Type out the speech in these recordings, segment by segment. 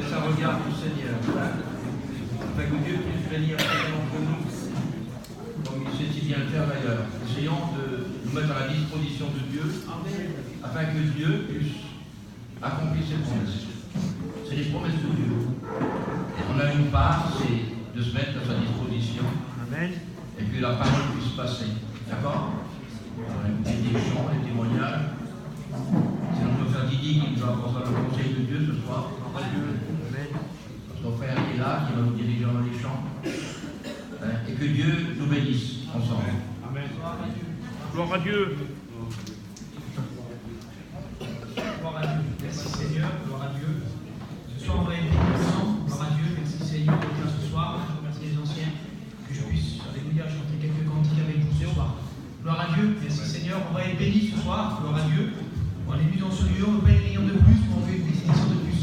ça regarde au Seigneur. Afin que Dieu puisse venir entre nous, comme il sait si bien le faire d'ailleurs. Essayons de nous mettre à la disposition de Dieu, afin que Dieu puisse accomplir ses promesses. C'est les promesses de Dieu. On a une part, c'est de se mettre à sa disposition. Amen. Et que la parole puisse passer. D'accord? On a une bénédiction, les témoignages. C'est notre frère Didier qui nous a apporté le conseil de Dieu ce soir. Amen. Notre frère est là, qui va nous diriger dans les champs. Et que Dieu nous bénisse ensemble. Amen. Gloire à Dieu. Gloire à Dieu. Merci Seigneur, gloire à Dieu. Ce soir on va être ensemble. Gloire à Dieu, merci Seigneur d'être là ce soir. Je remercie les anciens que je puisse, alléluia, chanter quelques cantiques avec vous ce soir. Gloire à Dieu, merci Seigneur. On va être bénis ce soir, gloire à Dieu. On est venu dans ce lieu, on ne veut pas une réunion de plus, mais on veut une bénédiction de plus.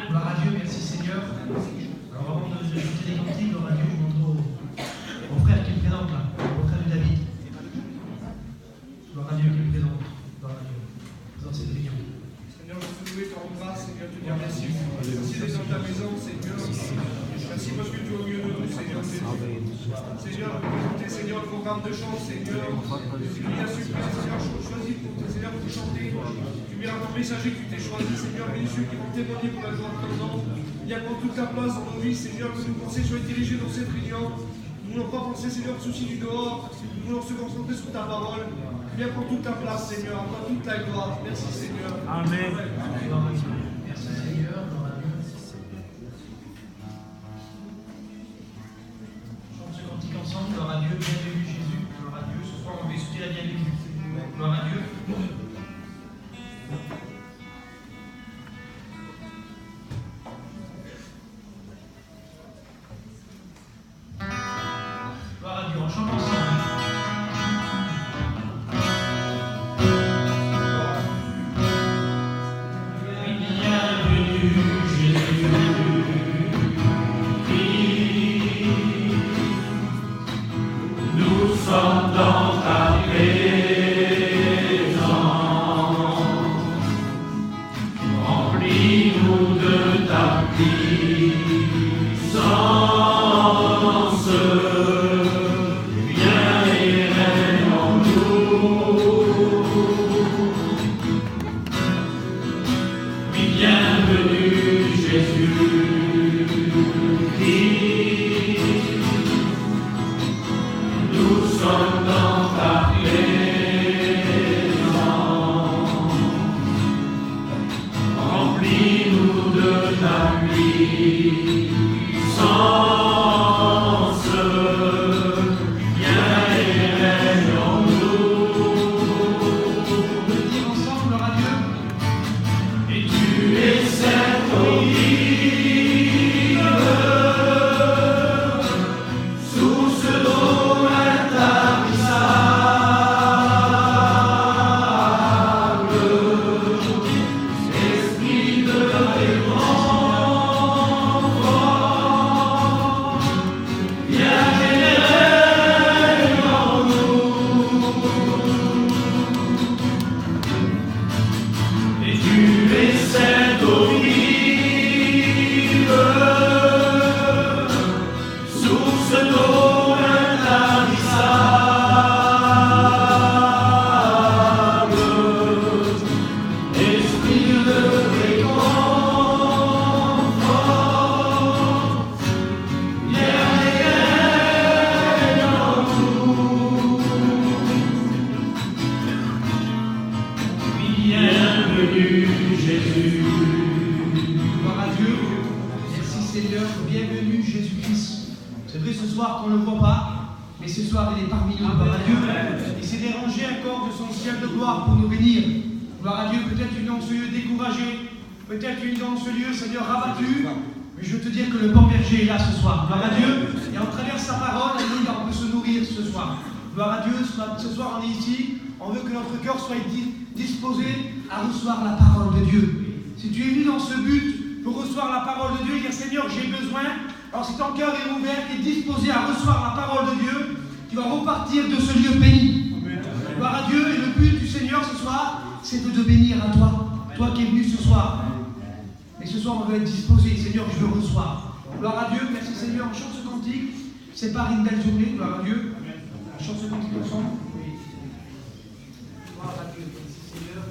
Gloire à Dieu, merci Seigneur. Alors avant de chanter des cantiques, gloire à Dieu, je montre au frère qui est présent là, au frère de David. Gloire à Dieu qui est présent. Gloire à Dieu. Présent cette réunion. Seigneur, je te loue et te rends grâce, Seigneur, te dire merci. Merci d'être dans ta maison, Seigneur. Merci parce que tu es au milieu de nous, Seigneur. Seigneur, présenter, Seigneur, le programme de chant, Seigneur. Tu as su, Seigneur, choisi pour te, Seigneur, pour chanter. Tu viens ton messager que tu t'es choisi, Seigneur, et ceux qui vont témoigner pour la joie de ton nom. Il y a pour toute ta place dans nos vies, Seigneur, que nos pensées soient dirigées dans cette réunion. Nous ne voulons pas penser, Seigneur, au souci du dehors. Nous voulons se concentrer sur ta parole. Viens pour toute ta place, Seigneur, à toi toute la gloire. Merci, Seigneur. Amen. Merci Seigneur. Chante ce cantique ensemble. Gloire à Dieu. Bienvenue Jésus. Gloire à Dieu. Ce soir, on va écouter la bienvenue. Gloire à Dieu. Gloire à Dieu. On chante ensemble. Ce soir, on est ici, on veut que notre cœur soit disposé à recevoir la parole de Dieu. Si tu es venu dans ce but pour recevoir la parole de Dieu et dire Seigneur, j'ai besoin, alors si ton cœur est ouvert et disposé à recevoir la parole de Dieu, tu vas repartir de ce lieu béni. Gloire à Dieu, et le but du Seigneur ce soir, c'est de te bénir à toi, toi qui es venu ce soir. Et ce soir, on veut être disposé. Seigneur, je veux recevoir. Gloire à Dieu. Merci Seigneur. On chante ce cantique. C'est pas une belle journée. Gloire à Dieu. On chante ce cantique ensemble. Oui. Gloire à Dieu. Merci Seigneur.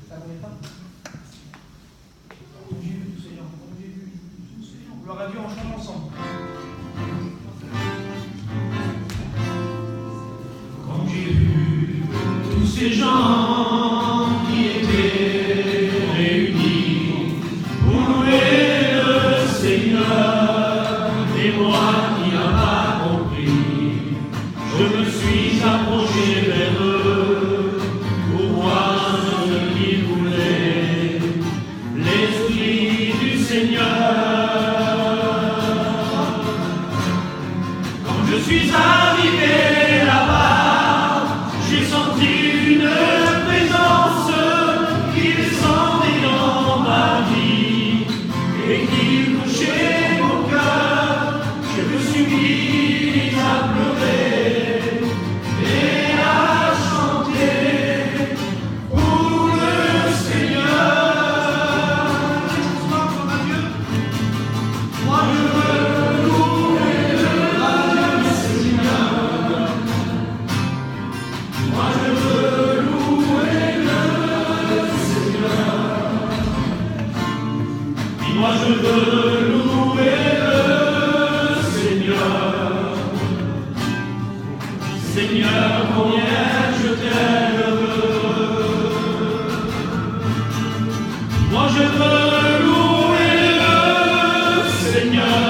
Ça ne pas? J'ai vu tout Seigneur. J'ai vu tout Seigneur. Gloire à Dieu. On chante ensemble. Quand j'ai vu tous ces gens qui étaient réunis pour louer le Seigneur, et moi qui n'ai pas compris, je me suis approché vers eux pour voir ce qu'ils voulaient, l'Esprit du Seigneur. Quand je suis arrivé là-bas, j'ai senti une présence qui descendait dans ma vie et qui touchait mon cœur. Je me suis mis à pleurer et à chanter pour le Seigneur. Ce soir, gloire à Dieu. Moi je veux louer le Seigneur. Moi je veux louer le Seigneur. Et moi je veux louer le Seigneur. Seigneur, combien je t'aime. Moi je veux louer le Seigneur.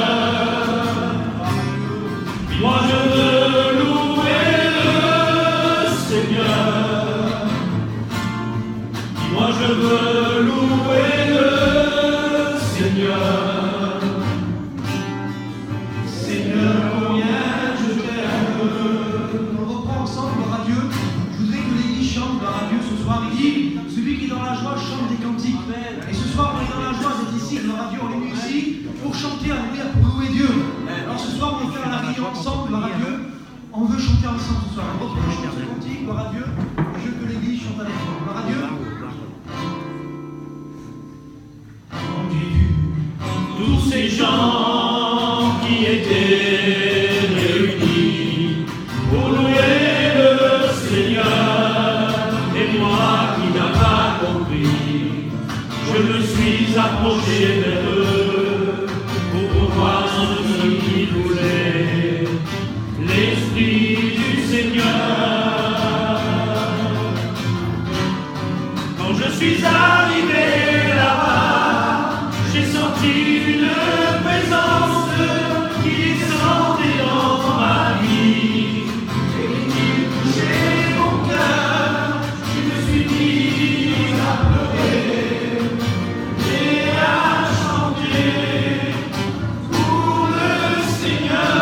Moi je veux louer le Seigneur. Moi je veux louer le Seigneur. Seigneur, combien je t'aime. On reprend ensemble, gloire à Dieu. Je voudrais que l'Église chante, gloire à Dieu ce soir. Il dit, celui qui est dans la joie chante des cantiques. Et ce soir, on est dans la joie d'être ici, gloire à Dieu. On est venu ici pour chanter, alléluia, pour louer Dieu. Alors ce soir, on va faire la réunion ensemble, gloire à Dieu. On veut chanter ensemble ce soir. On reprend ce cantique, gloire à Dieu. Et je veux que l'Église chante avec moi. Gloire à Dieu. Quand j'ai vu tous ces gens qui étaient réunis pour louer le Seigneur, et moi qui n'ai pas compris, je me suis approché vers eux pour voir ce qu'ils voulaient, l'Esprit du Seigneur. Quand je suis arrivé là-bas, j'ai senti une présence qui descendait dans ma vie et qui touchait mon cœur. Je me suis mis à pleurer et à chanter pour le Seigneur.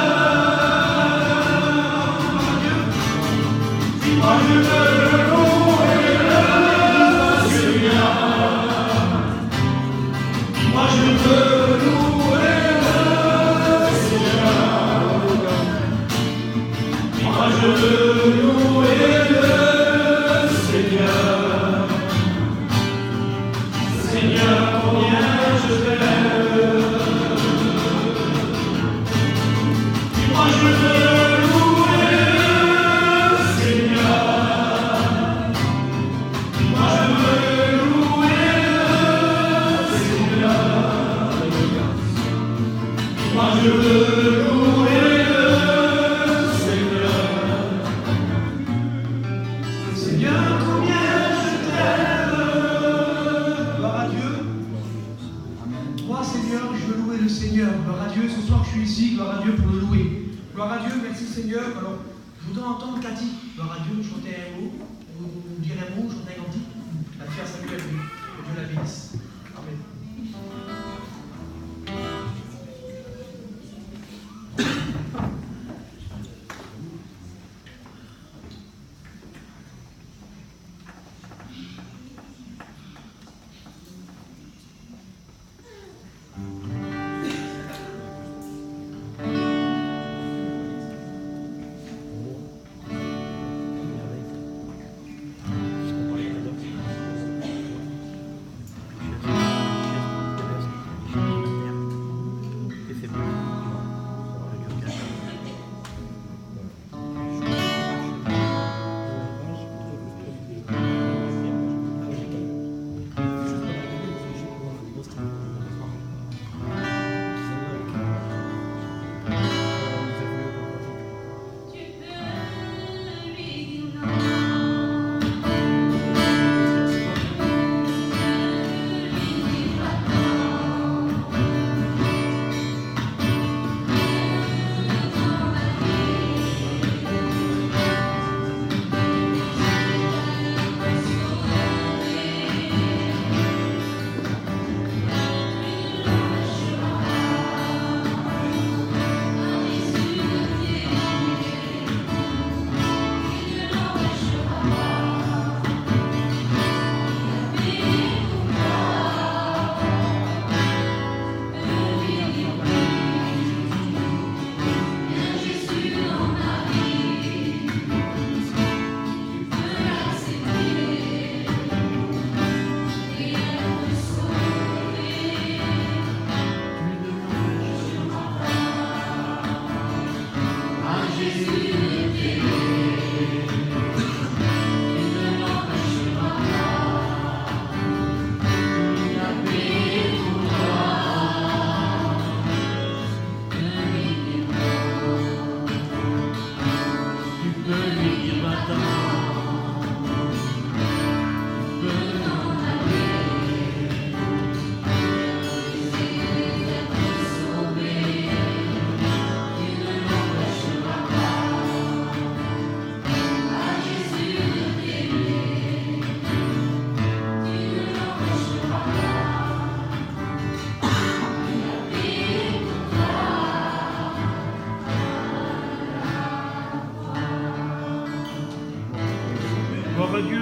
Moi je veux louer le Seigneur. Moi je veux louer le Seigneur. Moi je veux louer le Seigneur. Seigneur, combien je t'aime. Moi je veux louer le Seigneur. Moi je veux louer le Seigneur. Moi je veux louer le Seigneur. Seigneur, combien je t'aime. Gloire à Dieu. Moi, Seigneur, je veux louer le Seigneur. Gloire à Dieu. Ce soir, je suis ici. Gloire à Dieu pour le louer. Gloire à Dieu. Merci Seigneur. Alors, je voudrais entendre Cathy. Gloire à Dieu. Chanter un mot. Vous dire un mot, chanter un cantique. La faire Samuel. Que Dieu la bénisse. Amen.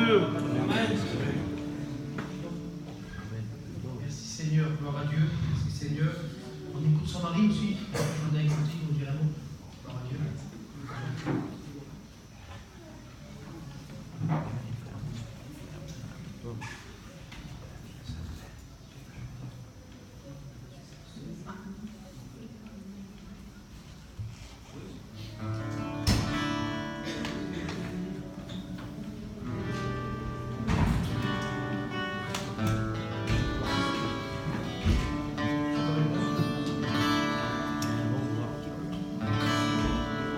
Dieu. Merci Seigneur, gloire à Dieu. Merci Seigneur. On écoute son mari aussi. On a écouté, on dit un mot. Gloire à Dieu.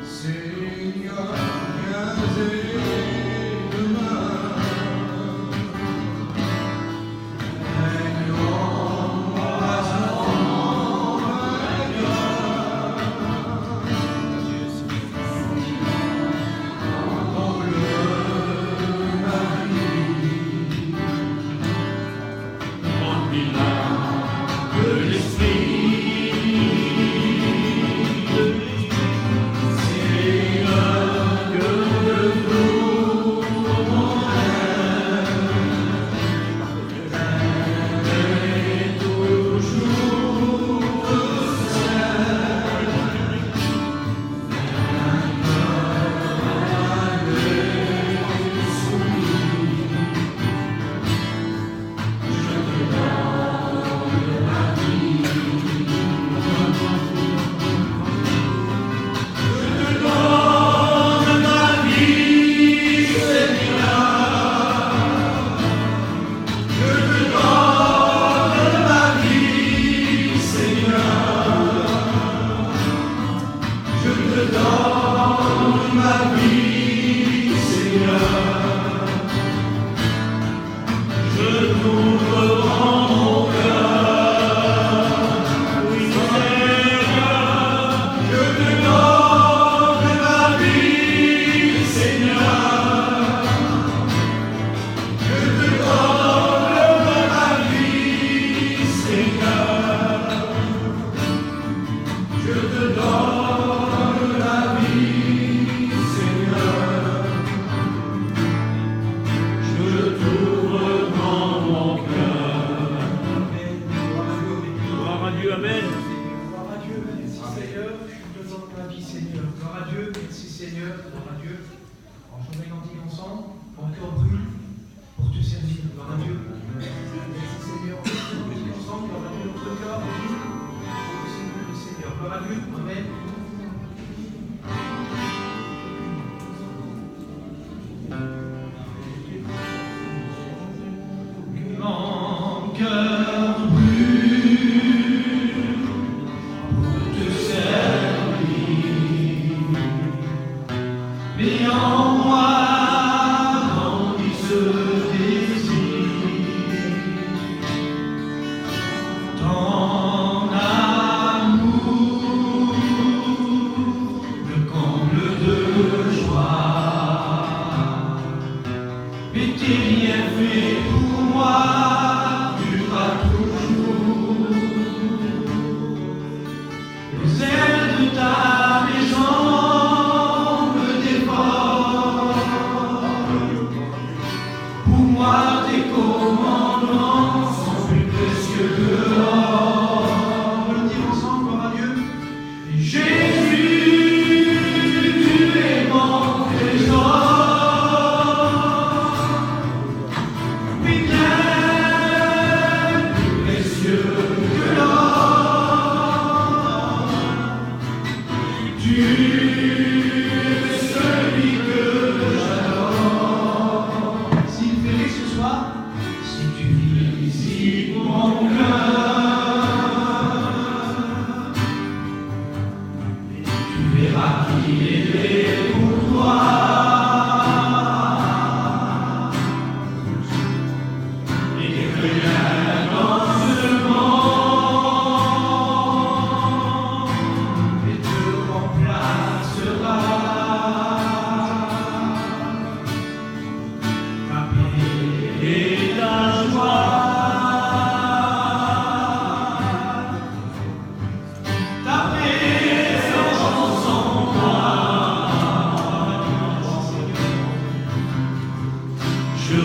Seigneur, viens et demain. Mais t'es bien fait pour moi, tu seras toujours.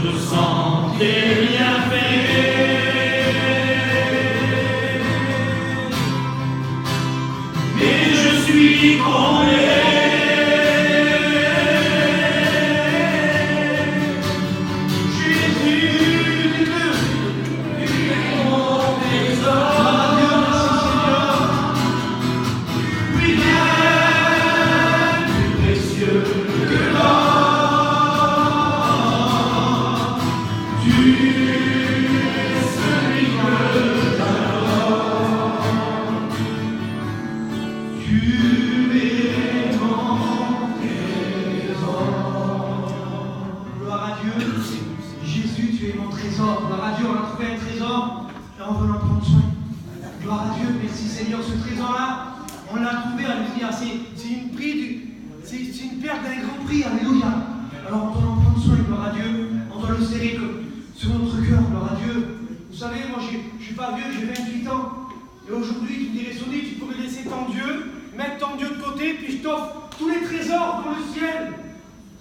ressens tes bienfaits. Et je suis comblé.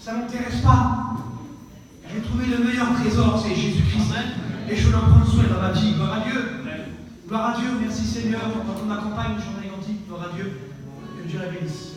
Ça ne m'intéresse pas. J'ai trouvé le meilleur trésor, c'est Jésus-Christ. Et je veux en prendre soin dans ma vie. Gloire à Dieu. Gloire à Dieu. Merci Seigneur pour ton accompagne, je chante cantique. Gloire à Dieu. Que Dieu la bénisse.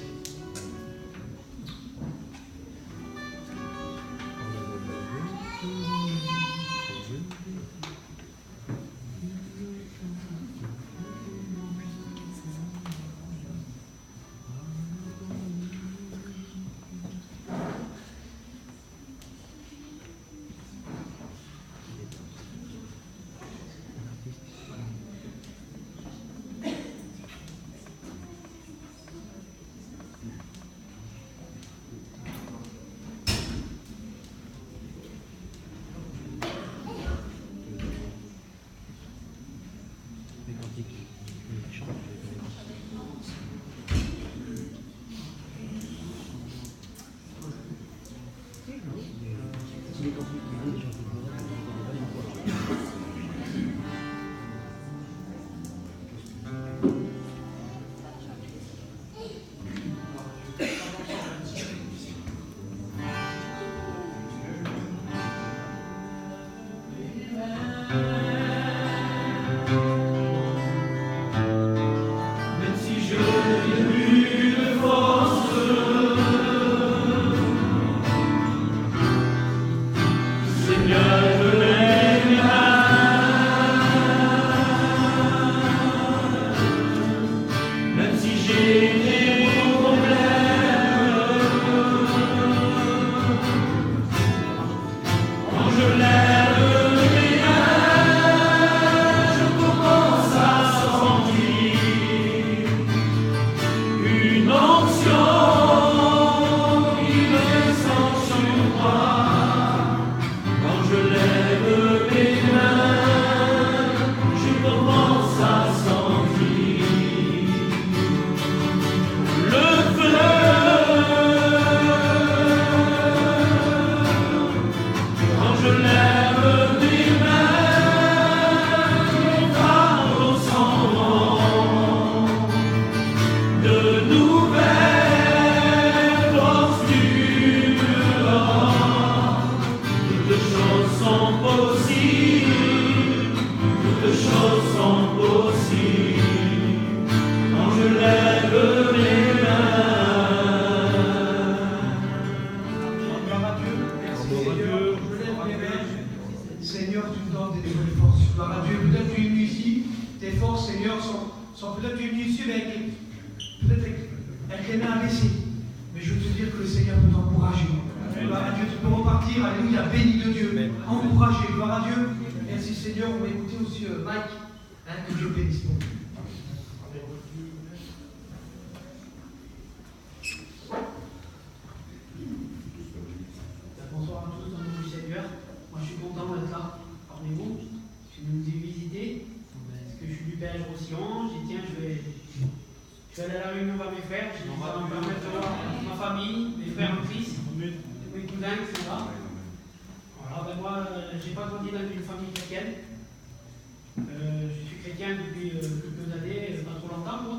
Je suis chrétien depuis quelques années, pas trop longtemps moi.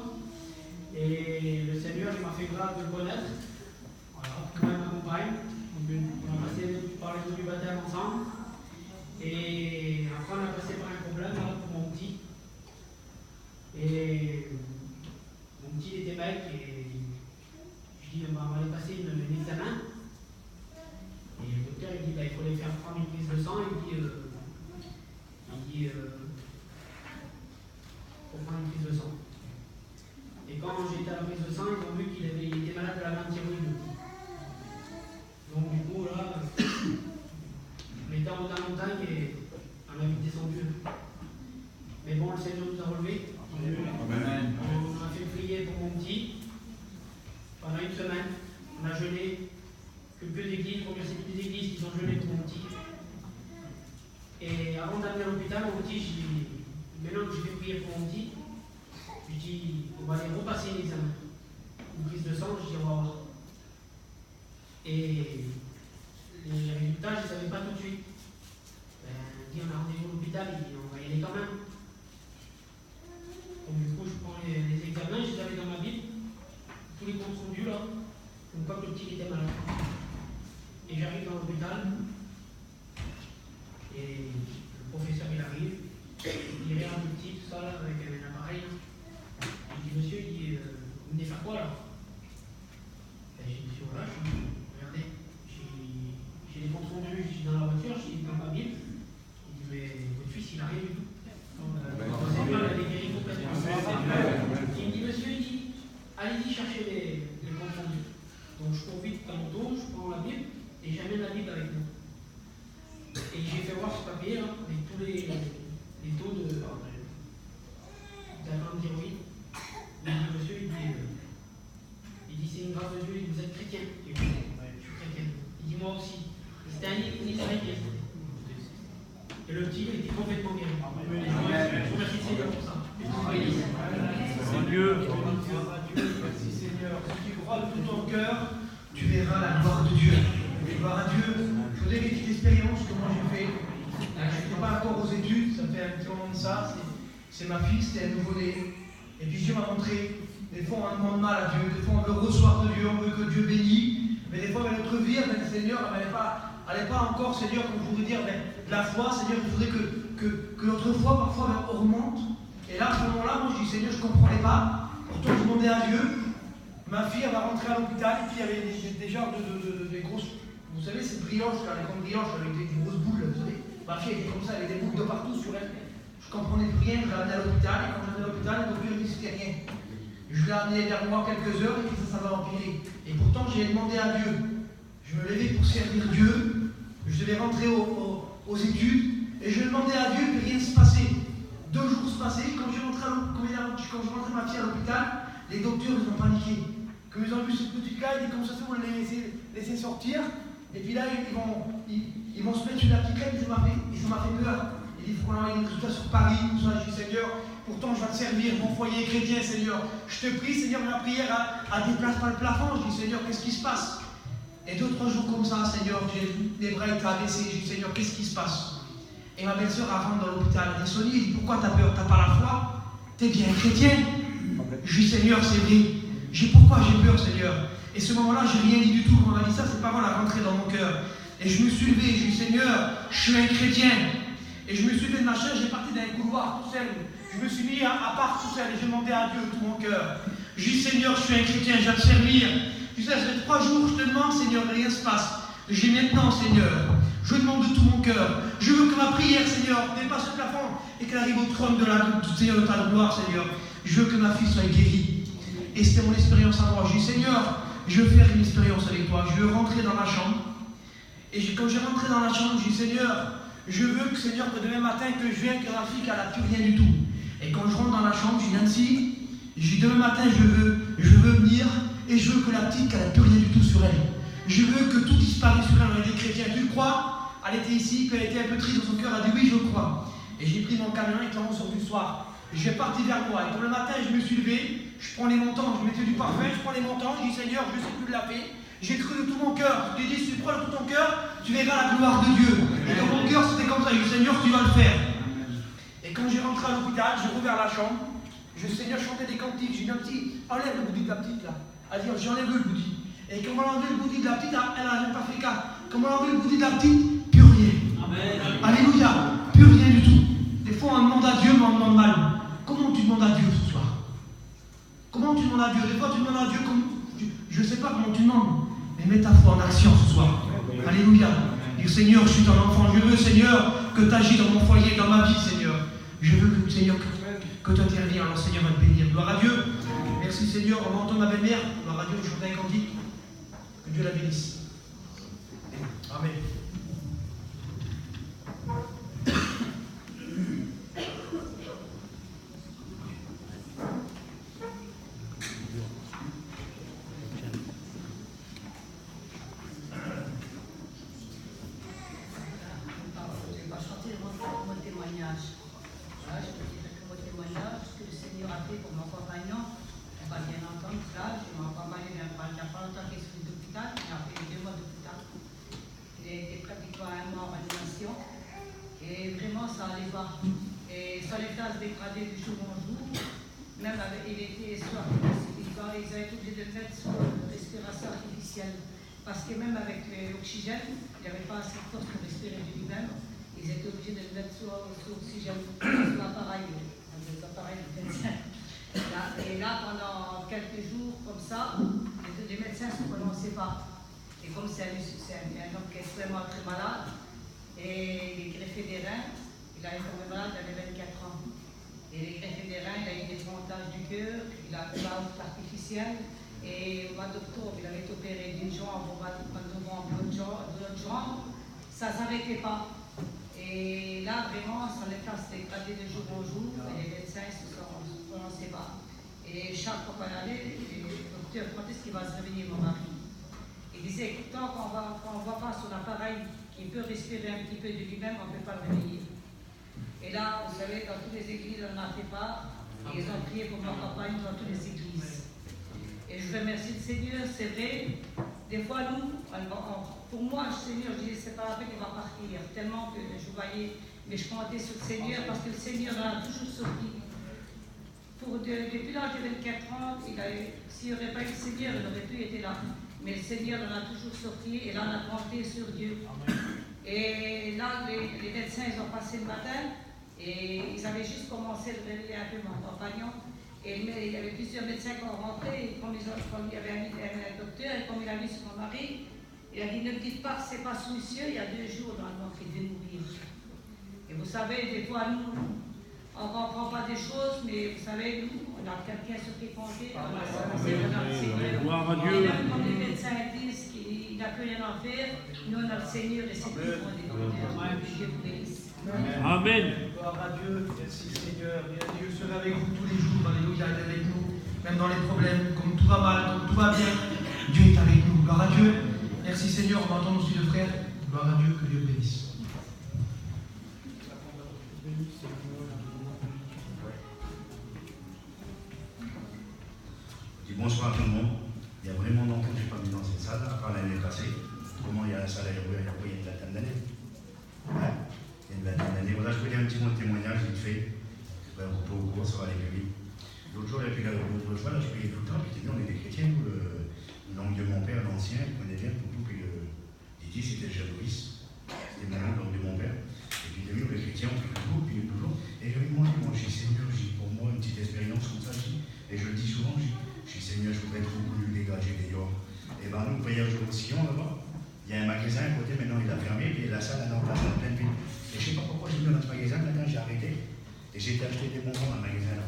Et le Seigneur m'a fait grâce de le connaître. Voilà, moi et ma compagne. On a passé par les eaux du baptême ensemble. Et après, on a passé par un problème là, pour mon petit. Et mon petit il était mec et je dis on va aller passer un examen. Et le docteur il dit il faut aller faire 3000 prises de sang. Il dit faut prendre une prise de sang. Et quand j'étais à la prise de sang, ils ont vu qu'il était malade de la glande thyroïde. Donc du coup là, on était en haut de la montagne et on a vite descendu. Mais bon, le Seigneur nous a relevés. Amen. On a fait prier pour mon petit pendant une semaine. On a jeûné quelques églises, pour remercier toutes les églises qui ont jeûné pour mon petit. Et avant d'amener à l'hôpital, mon petit, maintenant que j'ai fait prier pour mon petit, je dis on va aller repasser l'examen. Une prise de sang, je dis on va voir. Et les résultats, je ne les savais pas tout de suite. Il dit on a rendez-vous à l'hôpital, il dit on va y aller quand même. Donc du coup, je prends les examens, je les avais dans ma Bible, tous les comptes rendus là, comme quoi que le petit était malade. Et j'arrive dans l'hôpital, et le professeur il arrive, il regarde le petit, tout ça là, avec un appareil. Il dit monsieur, il dit, vous venez faire quoi là? Et j'ai dit monsieur, voilà, regardez, j'ai les comptes rendus, je suis dans la voiture, je suis dans ma Bible. Il dit mais votre fils il a rien du tout. Il me dit monsieur, il dit allez-y chercher les comptes rendus. Donc je cours vite dans mon dos, je prends la Bible et j'amène la Bible avec moi. Et j'ai fait voir ce papier là, avec tous les taux de la glande thyroïde. Il me dit monsieur, il dit c'est une grâce de Dieu, il dit vous êtes chrétien. Et je dis je suis chrétien. Il dit moi aussi. C'était un Israélien. Et le petit était complètement guéri. Je remercie le Seigneur pour ça. Dieu. Merci Seigneur. Si tu crois de tout ton cœur, tu verras la gloire de Dieu. Gloire à Dieu. Je vous ai des petites expériences que moi j'ai fait. Je n'étais pas encore aux études, ça fait un petit moment de ça. C'est ma fille, c'était un nouveau-né. Et puis Dieu m'a montré. Des fois on demande mal à Dieu, des fois on veut recevoir de Dieu, on veut que Dieu bénisse. Mais des fois notre vie, le Seigneur, elle n'est pas encore, Seigneur, comme je voudrais dire, de la foi. Seigneur, il faudrait que notre foi parfois augmente. Et là, à ce moment-là, moi je dis Seigneur, je ne comprenais pas. Pourtant, je demandais à Dieu. Ma fille, elle va rentrer à l'hôpital et puis il y avait des genres des grosses. Vous savez, ces brioches, là, les grandes brioches avec des grosses boules, vous savez. Ma fille était comme ça, elle avait des boules de partout sur elle. Je ne comprenais plus rien, je l'ai amenée à l'hôpital et quand je l'ai amenée à l'hôpital, le docteur dit c'était rien. Je l'ai amenée vers moi quelques heures et puis ça va empirer. Et pourtant, j'ai demandé à Dieu. Je me levais pour servir Dieu. Je devais rentrer aux études et je demandais à Dieu que rien ne se passait. 2 jours se passaient, quand je rentrais ma fille à l'hôpital, les docteurs ils ont paniqué. Comme ils ont vu cette petite cas, ils disent comme ça, on va les laisser sortir. Et puis là, ils vont se mettre sur la petite crème, ça m'a fait peur. Ils disent, il faut qu'on envoie des résultats sur Paris, tout ça. Je dis, Seigneur, pourtant je vais te servir, mon foyer est chrétien, Seigneur. Je te prie, Seigneur, ma prière a déplace pas le plafond. Je dis, Seigneur, qu'est-ce qui se passe? Et 2-3 jours comme ça, Seigneur, les bras étaient abaissés. Je dis, Seigneur, qu'est-ce qui se passe? Et ma belle-sœur, rentre dans l'hôpital, elle dit, Sonny, elle dit, pourquoi t'as peur? T'as pas la foi? T'es bien chrétien? Je dis, Seigneur, c'est vrai. Je dis, pourquoi j'ai peur, Seigneur? Et ce moment-là, je n'ai rien dit du tout. Quand on m'a dit ça, ses parents l'ont rentré dans mon cœur. Et je me suis levé, je dis, Seigneur, je suis un chrétien. Et je me suis levé de ma chaise, j'ai parti dans un couloir tout seul. Je me suis mis à part tout seul et j'ai demandé à Dieu de tout mon cœur. Je dis, Seigneur, je suis un chrétien, je vais te servir. Tu sais, ça fait 3 jours, je te demande, Seigneur, rien ne se passe. Je dis maintenant, Seigneur, je demande de tout mon cœur. Je veux que ma prière, Seigneur, dépasse le plafond et qu'elle arrive au trône de Seigneur, de ta gloire, Seigneur. Je veux que ma fille soit guérie. Et c'était mon expérience à moi. Je dis, Seigneur, je veux faire une expérience avec toi. Je veux rentrer dans ma chambre. Et quand j'ai rentré dans la chambre, je dis, Seigneur, je veux que, Seigneur, que demain matin, que je vienne, que ma fille, qu'elle n'a plus rien du tout. Et quand je rentre dans la chambre, je dis, Nancy, je dis, demain matin, je veux venir et je veux que la petite, qu'elle n'a plus rien du tout sur elle. Je veux que tout disparaisse sur elle. Elle est chrétienne, tu le crois? Elle était ici, puis elle était un peu triste dans son cœur. Elle a dit, oui, je crois. Et j'ai pris mon camion et 11h du soir. Je vais partir vers moi. Et comme le matin, je me suis levé, je prends les montants, je mettais du parfum, je prends les montants, je dis, Seigneur, je ne sais plus de la paix. J'ai cru de tout mon cœur. Je t'ai dit, si tu crois de tout ton cœur, tu verras la gloire de Dieu. Et dans mon cœur, c'était comme ça. Je dis, Seigneur, tu vas le faire. Et quand j'ai rentré à l'hôpital, j'ai ouvert la chambre. Seigneur, chantais des cantiques. J'ai dit, un petit, enlève le bouddhi de la petite là. Elle dit, j'enlève le bouddhi. Et comme elle a enlevé le bouddhi de la petite, elle n'a même pas fait cas. Comme elle a enlevé le bouddhi de la petite, plus rien. Amen. Alléluia. Mets ta foi en action ce soir. Alléluia. Dire Seigneur, je suis ton enfant. Je veux, Seigneur, que tu agis dans mon foyer, dans ma vie, Seigneur. Je veux, Seigneur, que tu interviennes. Alors, Seigneur, va te bénir. Gloire à Dieu. Merci, Seigneur. On entend ma belle-mère. Gloire à Dieu, je chante un cantique. Que Dieu la bénisse. Amen. Dégradé du jour en jour, même avec, il était soir, ils avaient été obligés de le mettre sur respiration artificielle, parce que même avec l'oxygène, il n'y avait pas assez de force pour respirer de lui-même, ils étaient obligés de le mettre sur oxygène, sur l'appareil, les appareils de médecin. Et là, pendant quelques jours, comme ça, les médecins ne se prononçaient pas. Et comme c'est un homme qui est extrêmement très malade, et il est greffé des reins, il a été tombé malade, il avait 24 ans. Et les greffés des reins, il a eu des montages du cœur, il a eu la haute artificielle. Et au mois d'octobre, il avait été opéré d'une jambe, au mois de novembre, de l'autre jambe. Ça ne s'arrêtait pas. Et là, vraiment, son état s'était dégradé de jour en jour. Et les médecins ne se prononçaient pas. Et chaque fois qu'on allait, le docteur, quand est-ce qu'il va se réveiller, mon mari? Il disait, tant qu'on ne voit pas son appareil qui peut respirer un petit peu de lui-même, on ne peut pas le réveiller. Et là, vous savez, dans toutes les églises, on n'en fait pas. Et ils ont prié pour ma campagne dans toutes les églises. Et je remercie le Seigneur, c'est vrai. Des fois, nous, pour moi, le Seigneur, je disais, c'est pas la peine, il va partir. Tellement que je voyais, mais je comptais sur le Seigneur parce que le Seigneur en a toujours sorti. Depuis l'âge de 24 ans, s'il n'y aurait pas eu le Seigneur, il aurait pu être là. Mais le Seigneur en a toujours sorti et là, on a compté sur Dieu. Et là, les médecins, ils ont passé le matin. Et ils avaient juste commencé à réveiller un peu mon compagnon. Et il y avait plusieurs médecins qui ont rentré. Et comme il y avait un docteur, et comme il a vu sur mon mari, il a dit, ne me dites pas que ce n'est pas soucieux, il y a 2 jours normalement qu'il devait mourir. Et vous savez, des fois, nous, on ne comprend pas des choses, mais vous savez, nous, on a quelqu'un sur qui compter, on a le Seigneur. Gloire à Dieu. Et même comme les médecins disent qu'il n'a plus rien à faire, nous, on a le Seigneur et c'est tout pour les docteurs. Que Dieu vous bénisse. Amen. Gloire à Dieu, merci Seigneur. Et Dieu sera avec vous tous les jours. Alléluia, il est avec nous. Même dans les problèmes, comme tout va mal, comme tout va bien, Dieu est avec nous. Gloire à Dieu. Merci Seigneur, on entend aussi le frère. Gloire à Dieu, que Dieu bénisse. Bonsoir tout le monde. Il y a vraiment longtemps que je n'ai pas vu dans cette salle, à part l'année passée. Comment il y a la salle à Héroï, il y a une vingtaine d'années. Ouais. Il y a une vingtaine d'années. Voilà, je peux dire un petit mot de témoignage vite fait. Un peu au cours, ça va aller plus vite. L'autre jour, l'autre fois, là, je priais tout le temps, puis on est des chrétiens, nous, le nom de mon père, l'ancien, il connaît bien pour tout, puis Didi, c'était le jeune Louis, c'était mon nom de mon père. Et puis nous, les chrétiens, on prie toujours. Et je lui demande, moi, je suis Seigneur, j'ai pour moi une petite expérience comme ça, et je le dis souvent, je suis Seigneur, je voudrais être reconnu, dégagé des dehors. Et bien, nous, voyage au Sillon, là-bas, il y a un magasin à côté, maintenant il a fermé, puis la salle est en place dans pleine ville. Et je ne sais pas pourquoi j'ai mis dans notre magasin, maintenant j'ai arrêté, et j'ai été acheter des bonbons dans le magasin là.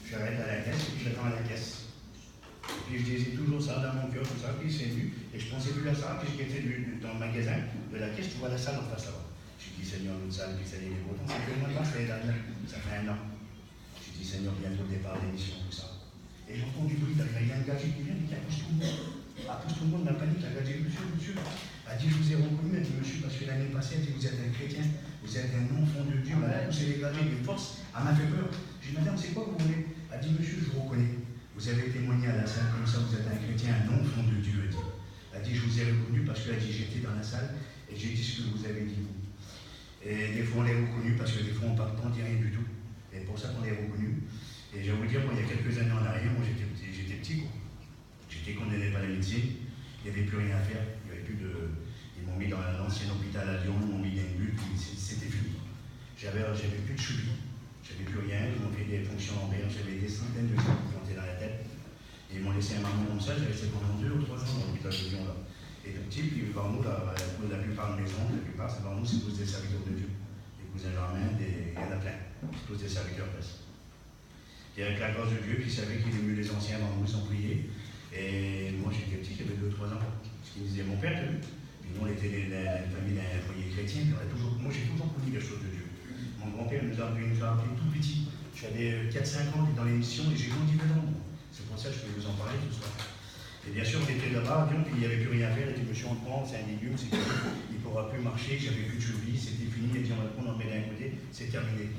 Je suis arrêté à la caisse, et puis j'attends à la caisse. Et puis je disais toujours ça dans mon cœur, tout ça, puis c'est venu, et je pensais plus à ça, puis j'étais dans le magasin de la caisse, tu vois la salle en face là-bas. Je dis Seigneur, notre salle, puis ça y est, les bretons, c'est que moi, c'est l'année dernière, ça fait 1 an. Je dis Seigneur, bientôt le départ d'émission, tout ça. Et j'entends du bruit, il y a un gars qui vient, qui accuse tout le monde. Accuse tout le monde, la panique, la gars dit monsieur. Elle dit, je vous ai reconnu, elle dit, monsieur, parce que l'année passée, elle dit, vous êtes un chrétien, vous êtes un enfant de Dieu, elle a poussé les gars de force, elle m'a fait peur. J'ai dit, madame, c'est quoi que vous voulez? Elle dit, monsieur, je vous reconnais. Vous avez témoigné à la salle comme ça, vous êtes un chrétien, un enfant de Dieu, elle dit. Elle dit, je vous ai reconnu parce qu'elle dit, j'étais dans la salle et j'ai dit ce que vous avez dit, vous. Et des fois, on les reconnu parce que des fois, on parle pas, on dit rien du tout. Et pour ça qu'on les reconnu. Et je vais vous dire, moi, il y a quelques années en arrière, moi, j'étais petit, quoi. J'étais condamné par la médecine, il n'y avait plus rien à faire, il n'y avait plus de... Ils m'ont mis dans l'ancien hôpital à Lyon, ils m'ont mis dans une bulle, puis c'était fini. J'avais plus de cheville, j'avais plus rien, ils m'ont fait des fonctions lombaires, j'avais des centaines de choses qui montaient dans la tête. Et ils m'ont laissé un maman comme ça, j'avais resté pendant 2 ou 3 ans dans l'hôpital de Lyon là. Et tout petit, puis devant nous, la plupart de maisons, la plupart, c'est devant nous, c'est tous des serviteurs de Dieu. Des cousins Germain, il y en a plein. C'est tous des serviteurs presque. Et avec la grâce de Dieu, puis il savait qu'il est mieux les anciens avant nous, ils ont prié. Et moi, j'étais petit, j'avais 2-3 ans. Ce qu'il disait mon père, tu as vu. Puis nous, on était la famille d'un foyer chrétien, moi, j'ai toujours connu les choses de Dieu. Mon grand-père nous a appris tout petit. J'avais 4-5 ans dans l'émission et j'ai grandi dedans. C'est pour ça que je peux vous en parler ce soir. Et bien sûr, on était là-bas, puis il n'y avait plus rien à faire, et puis monsieur, on prend, c'est un légume, il ne pourra plus marcher, j'avais plus de cheville, c'était fini, et puis on va le prendre, on le met d'un côté, c'est terminé.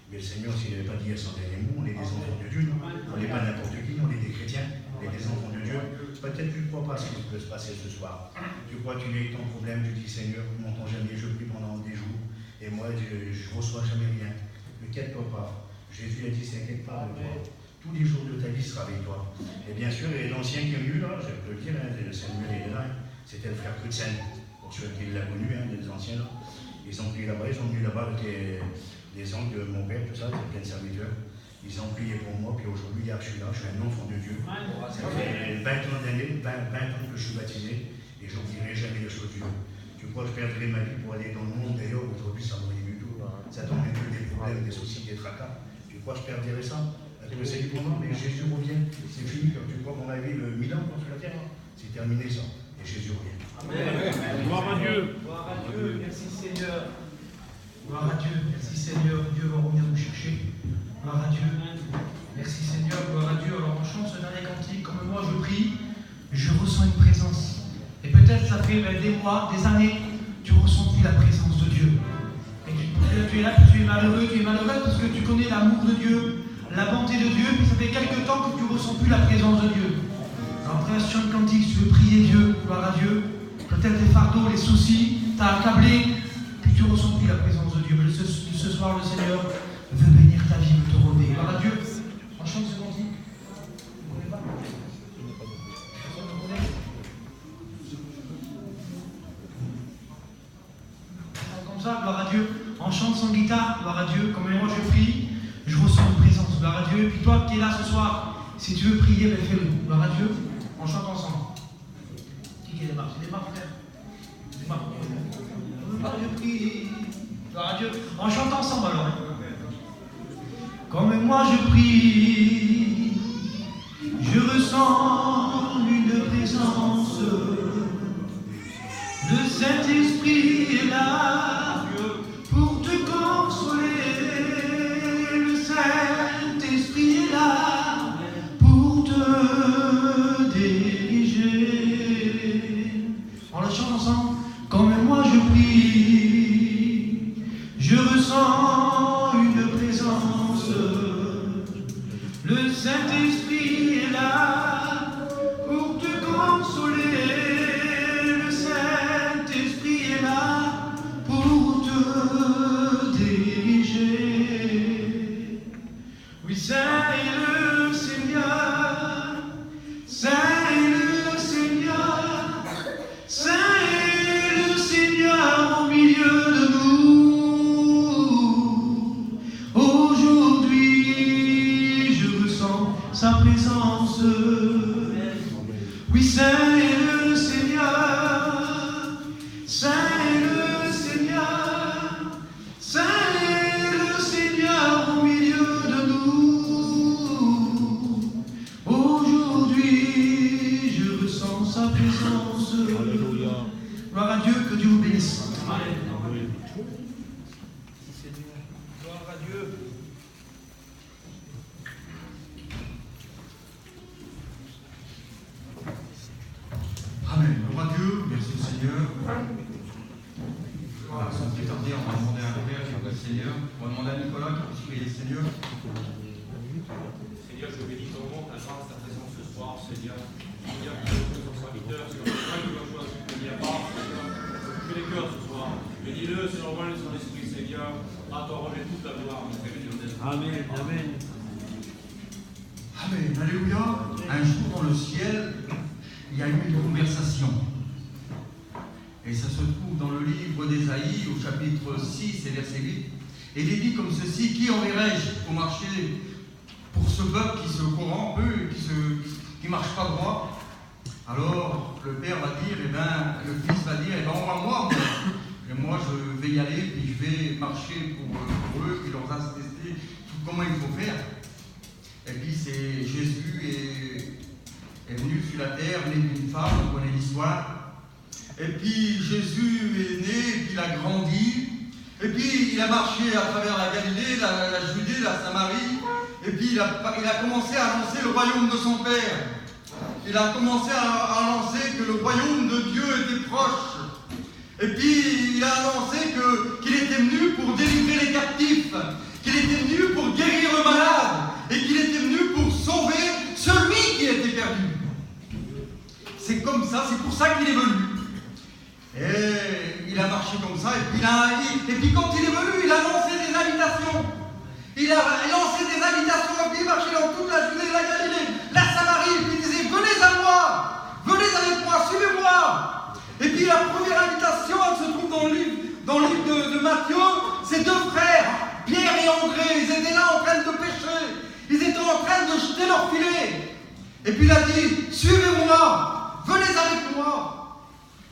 Mais le Seigneur, s'il n'avait pas dit à son dernier mot, on est des enfants de Dieu, non? On n'est pas n'importe qui, on est des chrétiens, on est des enfants de Dieu. Peut-être que tu ne crois pas ce qui peut se passer ce soir. Tu crois que tu es avec ton problème, tu dis Seigneur, tu m'entends jamais, je prie pendant des jours, et moi, je ne reçois jamais rien. Ne inquiète-toi pas. Jésus a dit, s'inquiète pas de toi. Tous les jours de ta vie sera avec toi. Et bien sûr, l'ancien qui est venu là, je peux le dire, Samuel est là, c'était le frère Crutzen. Pour ceux qui l'ont connu, les anciens là. Ils ont prié là-bas, ils sont venus là-bas avec les oncles de mon père, tout ça, c'est plein de serviteurs. Ils ont prié pour moi, puis aujourd'hui, je suis là, je suis un enfant de Dieu. Ça fait 20 ans d'années, 20 ans que je suis baptisé, et je n'oublierai jamais les choses de Dieu. Tu crois que je perdrai ma vie pour aller dans le monde d'ailleurs, aujourd'hui ça m'en est du tout. Ça tombe un peu des problèmes, des soucis, des tracas. Tu crois que je perdrai ça? Que c'est du moment, mais Jésus revient. C'est fini. Quand tu crois qu'on a vécu 1000 ans sur la terre, c'est terminé ça. Et Jésus revient. Amen. Gloire à Dieu. Gloire à Dieu. Merci Seigneur. Gloire à Dieu. Merci Seigneur. Dieu va revenir nous chercher. Gloire à Dieu. Merci Seigneur. Gloire à Dieu. Alors on chante ce dernier cantique. Comme moi je prie, je ressens une présence. Et peut-être ça fait des mois, des années, tu ressens plus la présence de Dieu. Et tu es là, tu es malheureux parce que tu connais l'amour de Dieu, la bonté de Dieu, puis ça fait quelque temps que tu ne ressens plus la présence de Dieu. Alors après, sur le cantique, tu veux prier Dieu, gloire à Dieu, peut-être les fardeaux, les soucis, t'as accablé, puis tu ne ressens plus la présence de Dieu. Mais ce soir, le Seigneur veut bénir ta vie, veut te relever. Gloire à Dieu. On chante ce cantique. Vous ne connaissez pas? Personne ne connaît? Comme ça, gloire à Dieu. On chante sans guitare, gloire à Dieu. Comme moi je prie, je ressens une présence, gloire à Dieu. Et puis toi qui es là ce soir, si tu veux prier, ben fais-le, gloire à Dieu. On chante ensemble. Qui démarre? C'est démarre, frère. Démarre. Gloire à Dieu, prie. Gloire à Dieu. On chante ensemble alors. Hein. Comme moi je prie, je ressens une présence. Le Saint-Esprit est là pour te consoler. Le Saint-Esprit est là pour te diriger. On la chante ensemble. Comme moi je prie, je ressens une présence. Le Saint-Esprit est là pour te consoler. Le Saint-Esprit est là pour te diriger. Oui, Saint est le Seigneur, Saint est le Seigneur, Saint est le Seigneur au milieu de nous. Aujourd'hui, je ressens sa présence. Oui, Saint est le Seigneur, Saint est le Seigneur, Saint est le Seigneur au milieu de nous. Aujourd'hui, je ressens sa présence. Alléluia. Gloire à Dieu, que Dieu vous bénisse. Amen. Gloire à Dieu. Amen. Gloire à Dieu. Merci Seigneur. Voilà, sans plus tarder, on va demander à Robert qui va le Seigneur. On va demander à Nicolas qui puisse prier le Seigneur. Seigneur, je bénis ton nom, ta grâce, ta présence ce soir, Seigneur. Seigneur, que ton serviteur, c'est le point que tu vas choisir de venir à part, Seigneur. Que les cœurs ce soir. Bénis-le, Seigneur, envoie-le sur l'esprit, Seigneur. À toi, remets toute la gloire. Amen. Amen. Amen. Alléluia. Un jour dans le ciel, il y a eu une conversation. Et ça se trouve dans le livre d'Ésaïe, au chapitre 6 et verset 8. Et il est dit comme ceci: qui enverrai-je pour marcher pour ce peuple qui se corrompt, qui ne marche pas droit? Alors, le père va dire, eh ben, le fils va dire, eh ben, envoie-moi, et moi, je vais y aller, puis je vais marcher pour eux, puis leur attester comment il faut faire. Et puis, c'est Jésus est venu sur la terre, né d'une femme, on connaît l'histoire. Et puis, Jésus est né, puis il a grandi. Et puis, il a marché à travers la Galilée, la Judée, la Samarie. Et puis, il a commencé à annoncer le royaume de son Père. Il a commencé à annoncer que le royaume de Dieu était proche. Et puis, il a annoncé qu'il était venu pour délivrer les captifs, qu'il était venu pour guérir le malade, et qu'il était venu pour sauver celui qui était perdu. C'est comme ça, c'est pour ça qu'il est venu. Et il a marché comme ça, et puis quand il est venu, il a lancé des invitations. Il a lancé des invitations, et puis il marchait dans toute la Judée, la Galilée, la Samarie, et puis il disait, venez à moi, venez avec moi, suivez-moi. Et puis la première invitation, elle se trouve dans le livre de Matthieu, c'est deux frères, Pierre et André, ils étaient là en train de pêcher, ils étaient en train de jeter leur filet. Et puis il a dit, suivez-moi, venez avec moi.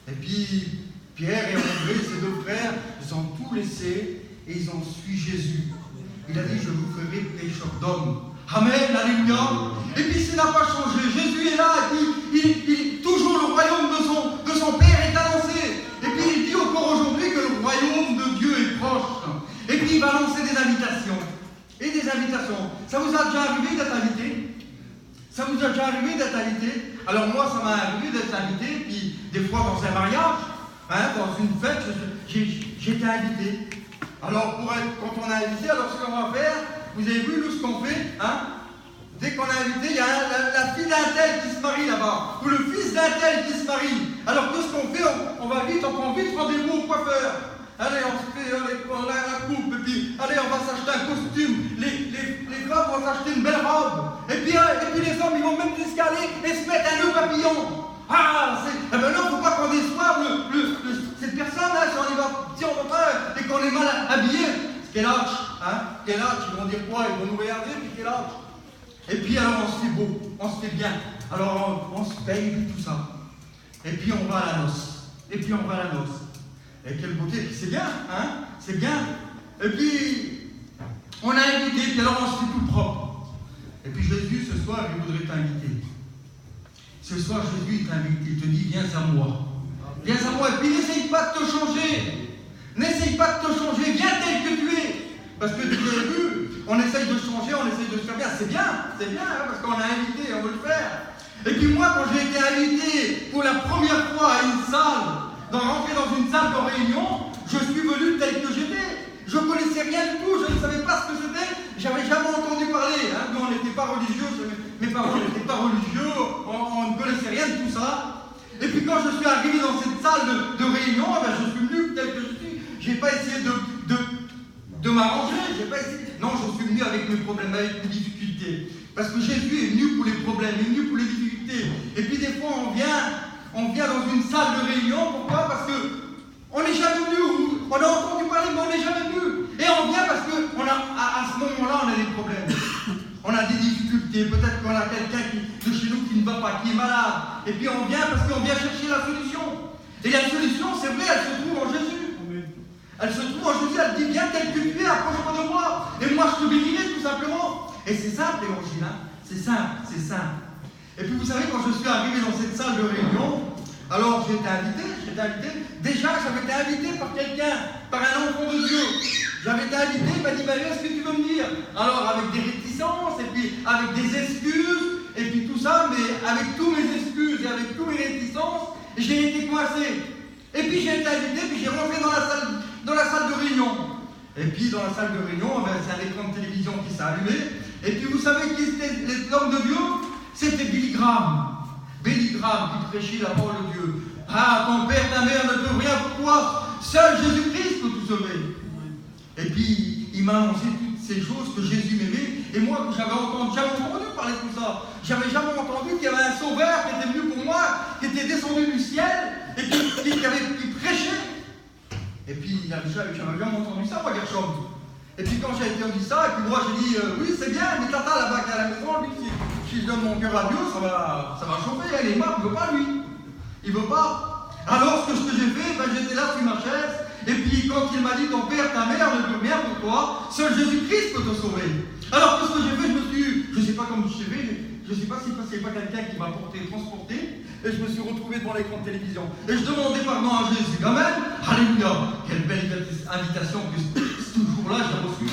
Et puis, Pierre et André, ces deux frères, ils ont tout laissé et ils ont suivi Jésus. Il a dit, je vous ferai pécheurs d'hommes. Amen, alléluia. Et puis, ça n'a pas changé. Jésus est là, et puis, toujours le royaume de son Père est annoncé. Et puis, il dit encore aujourd'hui que le royaume de Dieu est proche. Et puis, il va lancer des invitations. Et des invitations. Ça vous a déjà arrivé d'être invité? Ça vous a déjà arrivé d'être invité? Alors moi, ça m'a arrivé d'être invité, puis des fois dans un mariage, dans une fête, j'étais invité. Alors quand on est invité, alors ce qu'on va faire, vous avez vu nous ce qu'on fait, dès qu'on est invité, il y a la fille d'un tel qui se marie là-bas, ou le fils d'un tel qui se marie. Alors tout ce qu'on fait, on va vite, on prend vite rendez-vous au coiffeur. Allez, on se fait la coupe, et puis allez, on va s'acheter un costume. Les femmes vont s'acheter une belle robe. Et puis les hommes, ils vont même jusqu'à aller et se mettre un nœud papillon. Eh ben non, il ne faut pas qu'on déçoive cette personne, si on va pas, et qu'on est mal habillé. Quel âge, quel âge, ils vont dire quoi? Ils vont nous regarder, puis quel âge? Et puis alors on se fait beau, on se fait bien. Alors on se paye tout ça. Et puis on va à la noce. Et puis on va à la noce. Et quelle beauté, c'est bien, c'est bien. Et puis, on a invité, puis alors on se fait tout propre. Et puis Jésus, ce soir, il voudrait t'inviter. Ce soir, Jésus, il t'invite, il te dit, viens à moi. Viens à moi, et puis n'essaye pas de te changer. N'essaye pas de te changer, viens tel que tu es. Parce que tu l'as vu, on essaye de changer, on essaye de se faire bien. C'est bien, parce qu'on a invité, on veut le faire. Et puis moi, quand j'ai été invité pour la première fois à une salle, rentrer dans une salle de réunion, je suis venu tel que j'étais. Je ne connaissais rien du tout, je ne savais pas ce que c'était, j'avais jamais entendu parler. Nous, on n'était pas religieux, mes parents n'étaient pas religieux, on ne connaissait rien de tout ça. Et puis quand je suis arrivé dans cette salle de réunion, je suis venu tel que je suis. Je n'ai pas essayé de m'arranger, non, je suis venu avec mes problèmes, avec mes difficultés. Parce que Jésus est venu pour les problèmes, il est venu pour les difficultés. Et puis des fois, on vient dans une salle de réunion, pourquoi? Parce qu'on n'est jamais venu, on a entendu parler, mais on n'est jamais venu. Et on vient parce qu'à ce moment-là, on a des problèmes. On a des difficultés, peut-être qu'on a quelqu'un de chez nous qui ne va pas, qui est malade. Et puis on vient parce qu'on vient chercher la solution. Et la solution, c'est vrai, elle se trouve en Jésus. Elle se trouve en Jésus, elle dit, viens tel que tu es, approche-toi de moi. Et moi, je te bénirai tout simplement. Et c'est simple, l'évangile, c'est simple, c'est simple. Et puis vous savez, quand je suis arrivé dans cette salle de réunion, alors j'ai été invité. Déjà, j'avais été invité par quelqu'un, par un enfant de Dieu. J'avais été invité, il m'a dit, est-ce que tu veux venir? Alors avec des réticences, et puis avec des excuses, et puis tout ça, mais avec tous mes excuses et avec tous mes réticences, j'ai été coincé. Et puis j'ai été invité, puis j'ai rentré dans la salle de réunion. Et puis dans la salle de réunion, c'est un écran de télévision qui s'est allumé. Et puis vous savez qui c'était l'homme de Dieu? C'était Billy Graham. Billy Graham qui prêchait la parole de Dieu. Ton père, ta mère ne peuvent rien pour toi. Seul Jésus-Christ peut tout sauver. Et puis il m'a annoncé toutes ces choses que Jésus m'aimait. Et moi, j'avais jamais entendu parler de tout ça. J'avais jamais entendu qu'il y avait un sauveur qui était venu pour moi, qui était descendu du ciel et qui prêchait. Et puis j'avais jamais entendu ça, moi, Gershom. Et puis quand j'ai entendu ça, et puis moi j'ai dit oui, c'est bien, mais tata là-bas qui est à la maison, lui, si je donne mon cœur à Dieu, ça va chauffer. Elle est morte, il ne veut pas lui. Il ne veut pas. Alors ce que j'ai fait, j'étais là sur ma chaise, et puis quand il m'a dit ton père, ta mère ne peut rien pour toi, seul Jésus-Christ peut te sauver. Alors qu'est-ce que j'ai fait? Je ne sais pas comment je suis fait, je ne sais pas s'il n'y a pas quelqu'un qui m'a transporté, et je me suis retrouvé devant l'écran de télévision. Et je demandais pardon à Jésus. Amen. Alléluia. Quelle belle invitation que ce jour-là j'ai reçue.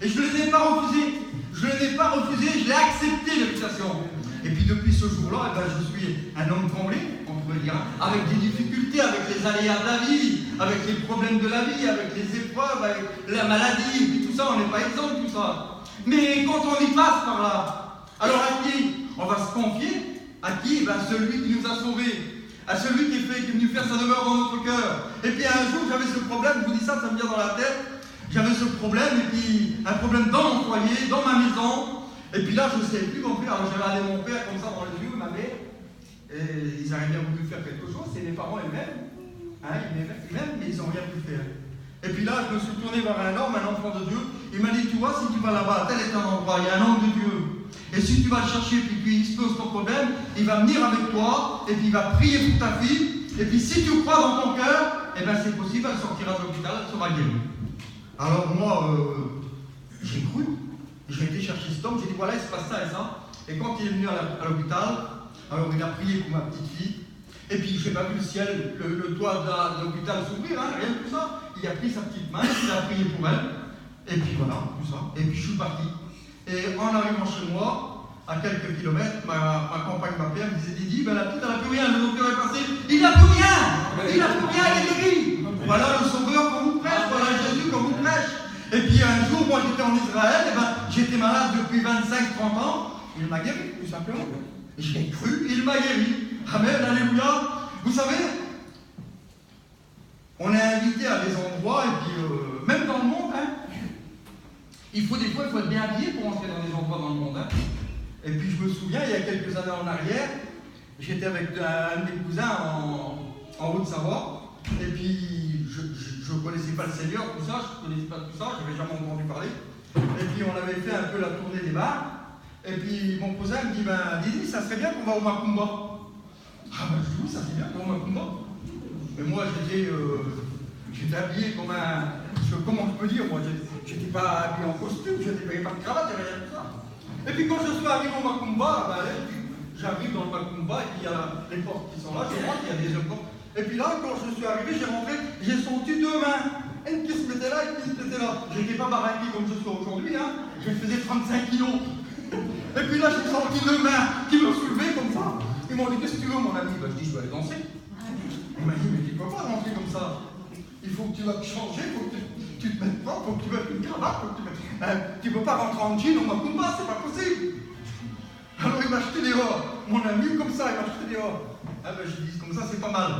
Et je ne l'ai pas refusé. Je ne l'ai pas refusé, je l'ai accepté l'invitation. Et puis depuis ce jour-là, je suis un homme comblé, on pourrait dire, avec des difficultés, avec les aléas de la vie, avec les problèmes de la vie, avec les épreuves, avec la maladie, et puis tout ça, on n'est pas exempt de tout ça. Mais quand on y passe par là, alors à qui on va se confier? À qui? Celui qui nous a sauvés, à celui qui est venu faire sa demeure dans notre cœur. Et puis un jour, j'avais ce problème, je vous dis ça, ça me vient dans la tête. J'avais ce problème, et puis un problème dans mon foyer, dans ma maison. Et puis là, je ne savais plus quoi faire. Alors j'avais allé mon père comme ça dans les yeux, ma mère. Et ils avaient bien voulu faire quelque chose. C'est mes parents eux-mêmes. Ils m'aiment, mais ils n'ont rien pu faire. Et puis là, je me suis tourné vers un homme, un enfant de Dieu. Il m'a dit, tu vois, si tu vas là-bas, tel est un endroit, il y a un homme de Dieu. Et si tu vas le chercher, puis tu exposes ton problème, il va venir avec toi, et puis il va prier pour ta fille. Et puis si tu crois dans ton cœur, eh bien c'est possible, elle sortira de l'hôpital, elle sera guérie. Alors moi, j'ai cru. J'ai été chercher cet homme, j'ai dit voilà, il se passe ça et ça. Et quand il est venu à l'hôpital, alors il a prié pour ma petite fille. Et puis je n'ai pas vu le ciel, le toit de l'hôpital s'ouvrir, rien de tout ça. Il a pris sa petite main, il a prié pour elle. Et puis voilà, tout ça. Et puis je suis parti. Et en arrivant chez moi, à quelques kilomètres, ma compagne m'appelait, elle me disait Didi, la petite elle n'a plus rien, le docteur est passé, il n'a plus rien, il n'a plus rien, elle est guérie. Voilà le sauveur qu'on vous prêche, voilà Jésus qu'on vous prêche. Et puis un jour, moi j'étais en Israël, j'étais malade depuis 25-30 ans, il m'a guéri, tout simplement. J'ai cru, il m'a guéri. Amen, alléluia. Vous savez, on est invité à des endroits, et puis même dans le monde, il faut être bien habillé pour entrer dans des endroits dans le monde. Et puis je me souviens, il y a quelques années en arrière, j'étais avec un de mes cousins en Haute-Savoie, et puis je ne connaissais pas le Seigneur, tout ça, je ne connaissais pas tout ça, je n'avais jamais entendu parler. Et puis on avait fait un peu la tournée des bars, et puis mon cousin me dit, Didi, ça serait bien qu'on va au Macumba. Ah je dis oui, ça serait bien qu'on va au Macumba. Mais moi j'étais habillé comme un... Comment je peux dire, moi, j'étais pas habillé en costume, j'avais pas de cravate, j'avais rien de ça. Et puis quand je suis arrivé au Macumba, j'arrive dans le Macumba, et puis il y a les portes qui sont là, je rentre, il y a des portes. Et puis là, quand je suis arrivé, j'ai rentré, j'ai senti deux mains. Une qui se mettait là, une qui se mettait là. Je n'étais pas baraqué comme je suis aujourd'hui, je faisais 35 kilos. Et puis là, j'ai senti deux mains qui me soulevaient comme ça. Ils m'ont dit, qu'est-ce que tu veux, mon ami? Je dis, je vais aller danser. Il m'a dit, mais tu ne peux pas rentrer comme ça. Il faut que tu vas te changer, il faut que tu te mettes propre, il faut que tu mettes une cravate, tu ne peux pas rentrer en jean au Macumba, c'est pas possible. Alors il m'a jeté dehors. Mon ami, comme ça, il m'a jeté dehors. Je dis, comme ça, c'est pas mal.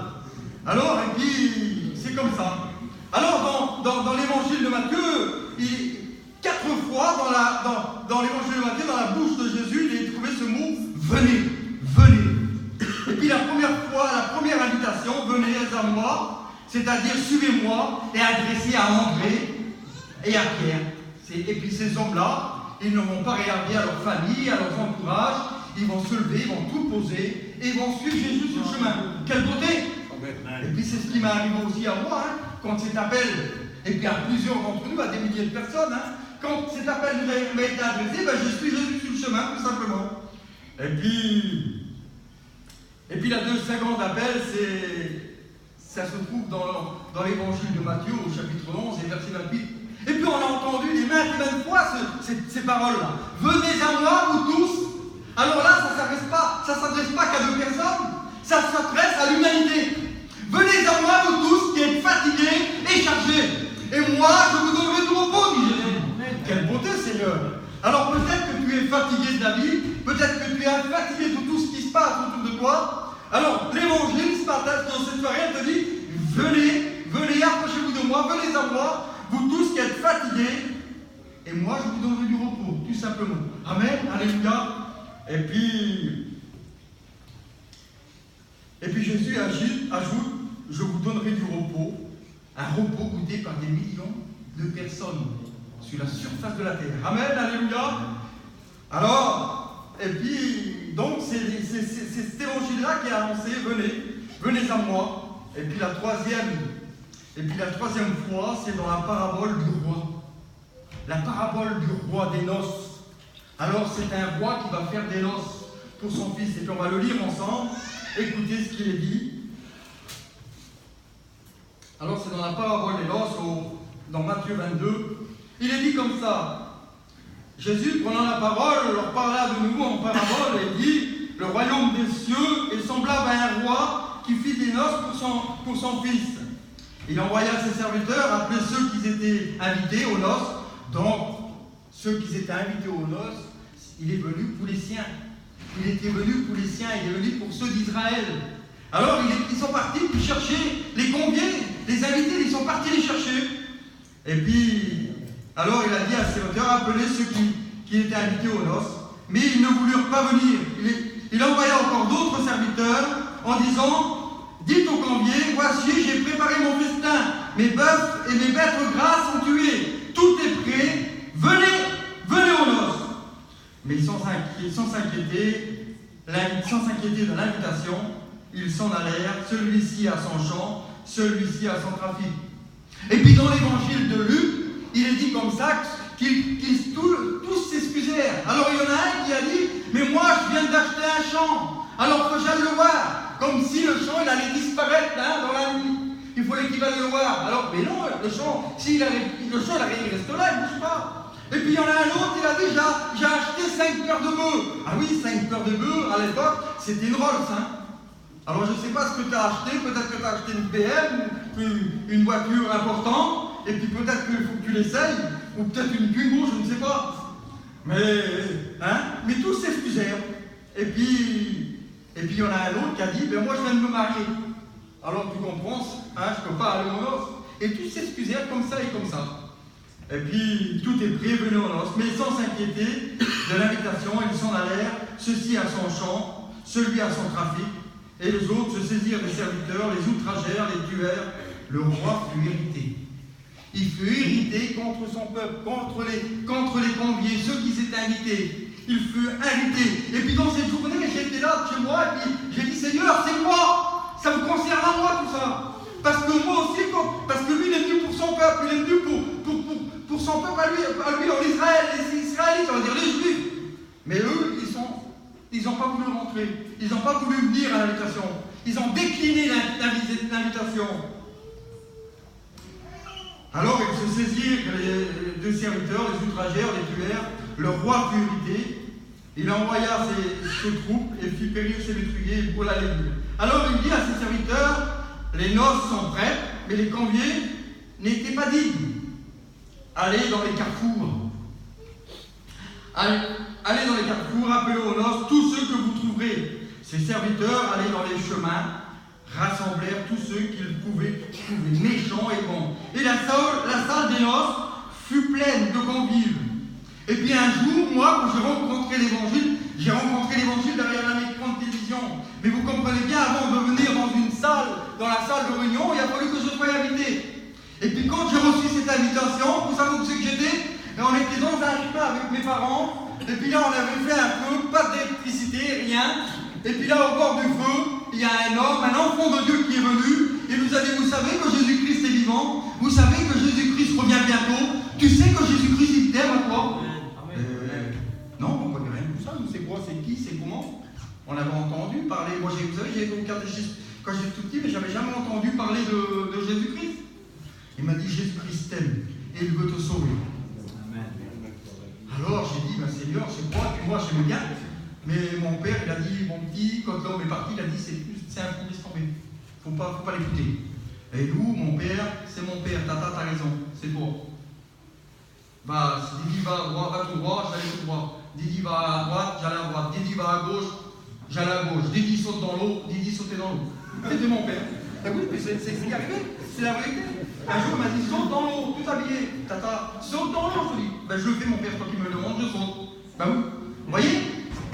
Alors, et puis, c'est comme ça. Alors, dans l'évangile de Matthieu, 4 fois dans l'évangile de Matthieu, dans la bouche de Jésus, il a trouvé ce mot venez, venez. Et puis la première fois, la première invitation, venez à moi, c'est-à-dire suivez-moi, et adressée à André et à Pierre. Et puis ces hommes-là, ils ne vont pas regarder à leur famille, à leur entourage, ils vont se lever, ils vont tout poser, et ils vont suivre Jésus sur le chemin. Quelle beauté! Et puis c'est ce qui m'est arrivé aussi à moi, quand cet appel, et puis à plusieurs d'entre nous, à des milliers de personnes, quand cet appel m'a été adressé, je suis Jésus sur le chemin, tout simplement. Et puis la seconde appel, ça se trouve dans l'évangile de Matthieu, au chapitre 11 et verset 28. Et puis on a entendu les maintes et maintes fois ces paroles-là. Venez à moi, vous tous. Alors là, ça ne s'adresse pas qu'à 2 personnes, ça s'adresse à l'humanité. Venez à moi, vous tous qui êtes fatigués et chargés. Et moi, je vous donnerai du repos, dit Jésus. Quelle beauté, Seigneur. Alors peut-être que tu es fatigué de la vie, peut-être que tu es fatigué de tout ce qui se passe autour de toi. Alors l'évangile ce matin, dans cette soirée, elle te dit, venez, approchez-vous de moi, venez à moi, vous tous qui êtes fatigués, et moi je vous donnerai du repos, tout simplement. Amen, alléluia. Et puis Jésus ajoute, je vous donnerai du repos, un repos goûté par des millions de personnes sur la surface de la terre. Amen, alléluia. Alors, Et puis, donc, c'est cet évangile-là qui a annoncé, venez à moi. Et puis la troisième fois, c'est dans la parabole du roi. La parabole du roi des noces. Alors, c'est un roi qui va faire des noces pour son fils. Et puis, on va le lire ensemble. Écoutez ce qu'il est dit. Alors, c'est dans la parabole des noces, dans Matthieu 22. Il est dit comme ça. Jésus, prenant la parole, leur parla de nouveau en parabole et dit: le royaume des cieux est semblable à un roi qui fit des noces pour son fils. Il envoya ses serviteurs appeler ceux qui étaient invités aux noces. Donc, ceux qui étaient invités aux noces, il est venu pour les siens. Il était venu pour les siens, il est venu pour ceux d'Israël. Alors, ils sont partis pour chercher les conviés, les invités, ils sont partis les chercher. Et puis, alors il a dit à ses serviteurs: appelez ceux qui étaient invités aux noces. Mais ils ne voulurent pas venir. Il envoya encore d'autres serviteurs en disant: dites aux conviés, voici, j'ai préparé mon festin. Mes bœufs et mes bêtes grasses sont tués. Tout est prêt. Venez aux noces. Mais sans s'inquiéter de l'invitation, ils s'en allèrent, celui-ci à son champ, celui-ci à son trafic. Et puis dans l'évangile de Luc, il est dit comme ça qu'ils tous s'excusèrent. Alors il y en a un qui a dit: mais moi je viens d'acheter un champ, alors que j'aille le voir. Comme si le champ il allait disparaître dans la nuit. Il fallait qu'il aille le voir. Alors, mais non, le champ, il reste là, il ne bouge pas. Et puis il y en a un autre, il a dit: j'ai acheté 5 paires de bœufs. Ah oui, 5 paires de bœufs, à l'époque, c'était une Rolls. Alors je ne sais pas ce que tu as acheté, peut-être que tu as acheté une BM, une voiture importante, et puis peut-être qu'il faut que tu l'essayes, ou peut-être une Twingo, je ne sais pas. Mais tous s'excusèrent. Et puis il y en a un autre qui a dit: ben moi je viens de me marier. Alors tu comprends, je ne peux pas aller aux noces. Et tous s'excusèrent comme ça et comme ça. Et puis tout est prêt, venez aux noces, mais sans s'inquiéter de l'invitation, ils s'en allèrent, ceux-ci à son champ, celui à son trafic. Et les autres se saisirent des serviteurs, les outragèrent, les tuèrent. Le roi fut irrité. Il fut irrité contre son peuple, contre les conviés, ceux qui s'étaient invités. Il fut invité. Et puis dans cette journée, j'étais là chez moi et puis j'ai dit: Seigneur, c'est moi. Ça me concerne à moi tout ça. Parce que moi aussi, parce que lui il est venu pour son peuple, il est venu pour son peuple à lui en Israël, les Israélites, on va dire les Juifs. Mais eux, ils n'ont pas voulu rentrer. Ils n'ont pas voulu venir à l'invitation. Ils ont décliné l'invitation. Alors ils se saisirent, les deux serviteurs, les outragèrent, les tuèrent. Le roi fut irrité. Il envoya ses troupes et fit périr ses métruyers et brûla les villes. Alors il dit à ses serviteurs: les noces sont prêtes, mais les conviés n'étaient pas dignes. Allez dans les carrefours. Allez dans les carrefours, appelez aux noces tous ceux que vous trouverez. Ses serviteurs allaient dans les chemins, rassemblèrent tous ceux qu'ils pouvaient trouver, méchants et bons. Et la salle des noces fut pleine de convives. Et puis un jour, moi, quand j'ai rencontré l'évangile derrière un écran de télévision. Mais vous comprenez bien, avant de venir dans la salle de réunion, il a fallu que je sois invité. Et puis quand j'ai reçu cette invitation, vous savez où c'est que j'étais? On était dans un chemin avec mes parents. Et puis là, on avait fait un feu, pas d'électricité, rien. Et puis là, au bord du feu, il y a un homme, un enfant de Dieu qui est venu. Et nous a dit: vous savez que Jésus-Christ est vivant? Vous savez que Jésus-Christ revient bientôt? Tu sais que Jésus-Christ, il t'aime à toi? Non, on ne connaît rien de tout ça. Nous, c'est quoi? C'est qui? C'est comment? On avait entendu parler. Moi, vous savez, j'ai été au catéchisme quand j'étais tout petit, mais j'avais jamais entendu parler de Jésus-Christ. Il m'a dit: Jésus-Christ t'aime et il veut te sauver. Alors j'ai dit: Seigneur, c'est quoi? Puis moi j'aimais bien. Mais mon père, il a dit: mon petit, quand l'homme est parti, il a dit: c'est un fou, laisse tomber. Faut pas l'écouter. Et nous, mon père, c'est mon père. Tata, t'as raison, c'est toi. Didi va à droite, va tout droit, j'allais tout droit. Didi va à droite, j'allais à droite. Didi va à gauche, j'allais à gauche. Didi saute dans l'eau, Didi sautait dans l'eau. C'était mon père. Ah oui, mais c'est arrivé, c'est la vérité. Un jour, il m'a dit: saute dans l'eau, tout habillé. Tata, saute dans l'eau. Je dis: je le fais, mon père, toi qui me le demande, je saute. Oui. Vous voyez?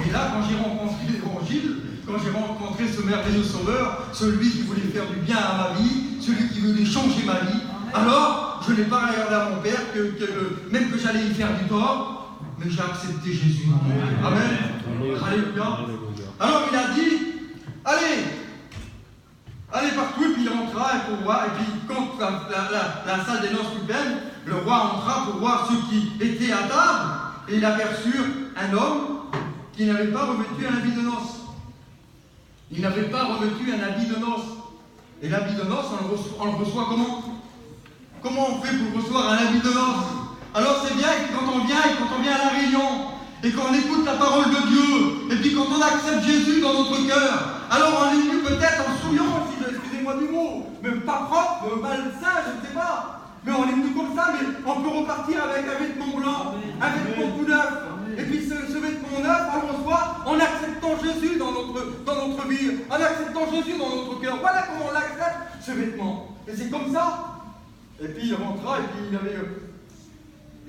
Et là, quand j'ai rencontré l'évangile, quand j'ai rencontré ce merveilleux sauveur, celui qui voulait faire du bien à ma vie, celui qui voulait changer ma vie, alors je n'ai pas regardé à mon père, même que j'allais y faire du tort, mais j'ai accepté Jésus. Amen. Alléluia. Alors il a dit, allez partout, et puis il rentra pour voir, et puis quand la salle des noces fut pleine, le roi entra pour voir ceux qui étaient à table, et il aperçut un homme qui n'avait pas revêtu un habit de noces. Il n'avait pas revêtu un habit de noces. Et l'habit de noces, on le reçoit comment? Comment on fait pour recevoir un habit de noces? Alors c'est bien que quand on vient à la réunion, et qu'on écoute la parole de Dieu, et puis quand on accepte Jésus dans notre cœur, alors on est venu peut-être en souillant, excusez-moi du mot, même pas propre, malsain, je ne sais pas. Mais on est venu comme ça, mais on peut repartir avec un vêtement blanc, un vêtement tout neuf. Et puis ce vêtement neuf, on le reçoit en acceptant Jésus dans notre vie, en acceptant Jésus dans notre cœur. Voilà comment on l'accepte, ce vêtement. Et c'est comme ça. Et puis il rentra, et puis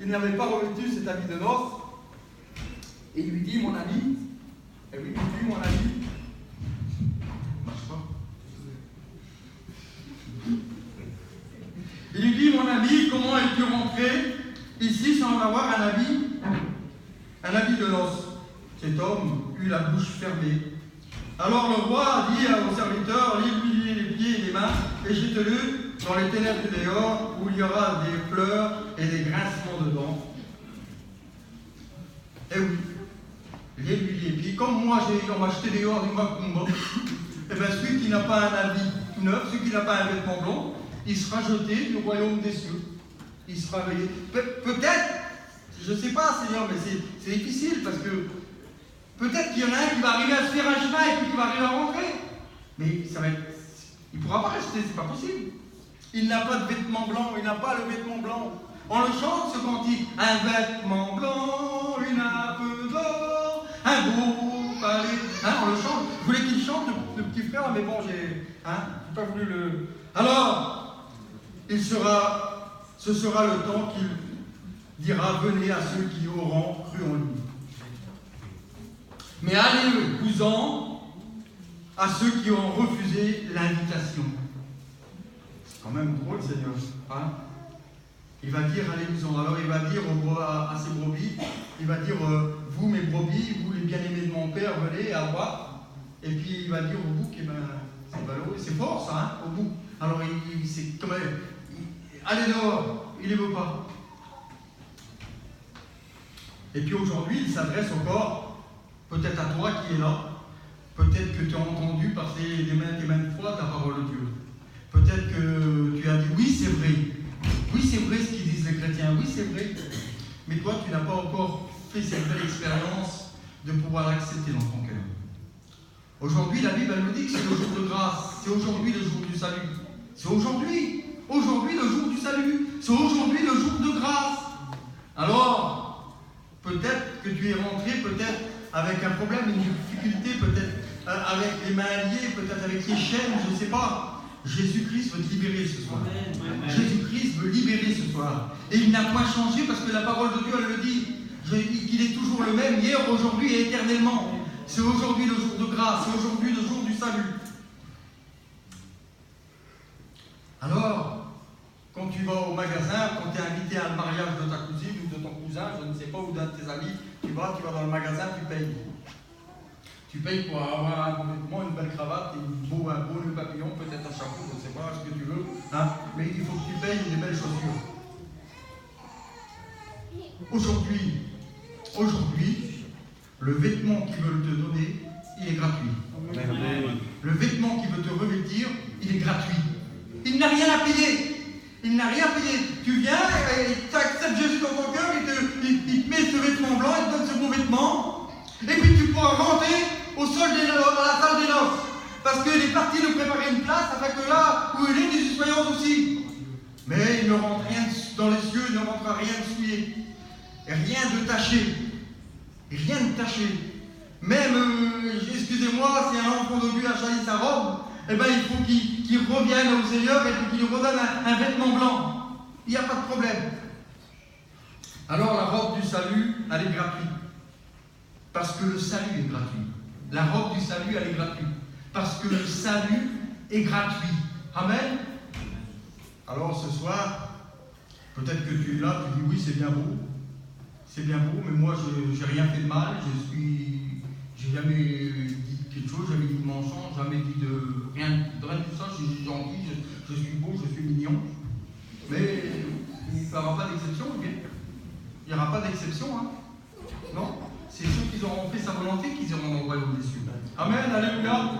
il n'avait pas revêtu cet habit de noces. Et il lui dit, mon ami, et oui, il lui dit, mon ami, marche pas. Il lui dit, mon ami, comment es-tu rentré ici sans avoir un habit de noces? Cet homme eut la bouche fermée. Alors le roi dit au serviteur, lie-lui les pieds et les mains, et jette-le dans les ténèbres du dehors, où il y aura des pleurs et des grincements de dents. Eh oui, lie-lui les pieds. Comme moi, on m'a jeté dehors du Macumba, et bien celui qui n'a pas un habit tout neuf, celui qui n'a pas un vêtement blanc, il sera jeté du royaume des cieux. Il sera rayé. Peut-être, je ne sais pas, Seigneur, mais c'est difficile parce que peut-être qu'il y en a un qui va arriver à se faire un chemin et puis qui va arriver à rentrer. Mais il ne pourra pas rester, c'est pas possible. Il n'a pas de vêtement blanc, il n'a pas le vêtement blanc. On le chante ce cantique. Un vêtement blanc, une nappe d'or, un beau palais. On le chante. Je voulais qu'il chante, le petit frère, mais bon, j'ai pas voulu le. Alors, ce sera le temps qu'il dira, venez à ceux qui auront cru en lui. Mais allez-vous-en à ceux qui ont refusé l'invitation. C'est quand même drôle, Seigneur. Il va dire, allez-vous-en. Alors il va dire à ses brebis, il va dire, vous mes brebis, vous les bien-aimés de mon Père, venez à voir. Et puis il va dire au bouc, c'est valeureux, c'est fort ça, au bouc. Alors c'est comme allez dehors, il ne veut pas. Et puis aujourd'hui, il s'adresse encore, peut-être à toi qui es là, peut-être que tu as entendu passer des maintes fois ta parole de Dieu. Peut-être que tu as dit, oui c'est vrai ce qu'ils disent les chrétiens, oui c'est vrai. Mais toi, tu n'as pas encore fait cette belle expérience de pouvoir l'accepter dans ton cœur. Aujourd'hui, la Bible, elle nous dit que c'est le jour de grâce, c'est aujourd'hui le jour du salut. C'est aujourd'hui le jour du salut, c'est aujourd'hui le jour de grâce. Alors, peut-être que tu es rentré, peut-être avec un problème, une difficulté, peut-être avec les mains liées, peut-être avec les chaînes, je ne sais pas. Jésus-Christ veut te libérer ce soir. Jésus-Christ veut libérer ce soir. Et il n'a point changé parce que la parole de Dieu, elle le dit, qu'il est toujours le même, hier, aujourd'hui et éternellement. C'est aujourd'hui le jour de grâce, c'est aujourd'hui le jour du salut. Alors, quand tu vas au magasin, quand tu es invité à un mariage de ta cousine ou de ton cousin, je ne sais pas, ou d'un de tes amis, tu vas dans le magasin, tu payes. Tu payes pour avoir un vêtement, une belle cravate, un beau nœud papillon, peut-être un chapeau, je ne sais pas ce que tu veux. Mais il faut que tu payes des belles chaussures. Aujourd'hui, le vêtement qu'ils veulent te donner, il est gratuit. Le vêtement qui veut te revêtir, il est gratuit. Il n'a rien à payer. Il n'a rien à payer. Tu viens, tu acceptes Jésus dans ton cœur, il te met ce vêtement blanc, il te donne ce beau vêtement, et puis tu pourras rentrer au sol à la salle des noces. Parce qu'il est parti de préparer une place afin que là où il est, nous y soyons aussi. Mais il ne rentre rien dans les cieux, il ne rentrera rien de souillé. Rien de taché. Rien de taché. Même, excusez-moi, si un enfant de Dieu a chali sa robe, eh bien, il faut qu'il revienne au Seigneur et qu'il lui redonne un vêtement blanc. Il n'y a pas de problème. Alors, la robe du salut, elle est gratuite. Parce que le salut est gratuit. La robe du salut, elle est gratuite. Parce que le salut est gratuit. Amen. Alors, ce soir, peut-être que tu es là, tu dis oui, c'est bien beau. c'est bien beau, mais moi, je n'ai rien fait de mal, j'ai jamais dit quelque chose, jamais dit de mensonge, jamais dit de rien de tout ça, je suis gentil, je suis beau, je suis mignon. Mais il n'y aura pas d'exception, ok? Il n'y aura pas d'exception, hein? Non? C'est ceux qui auront fait sa volonté qui iront dans le royaume des cieux. Amen, alléluia.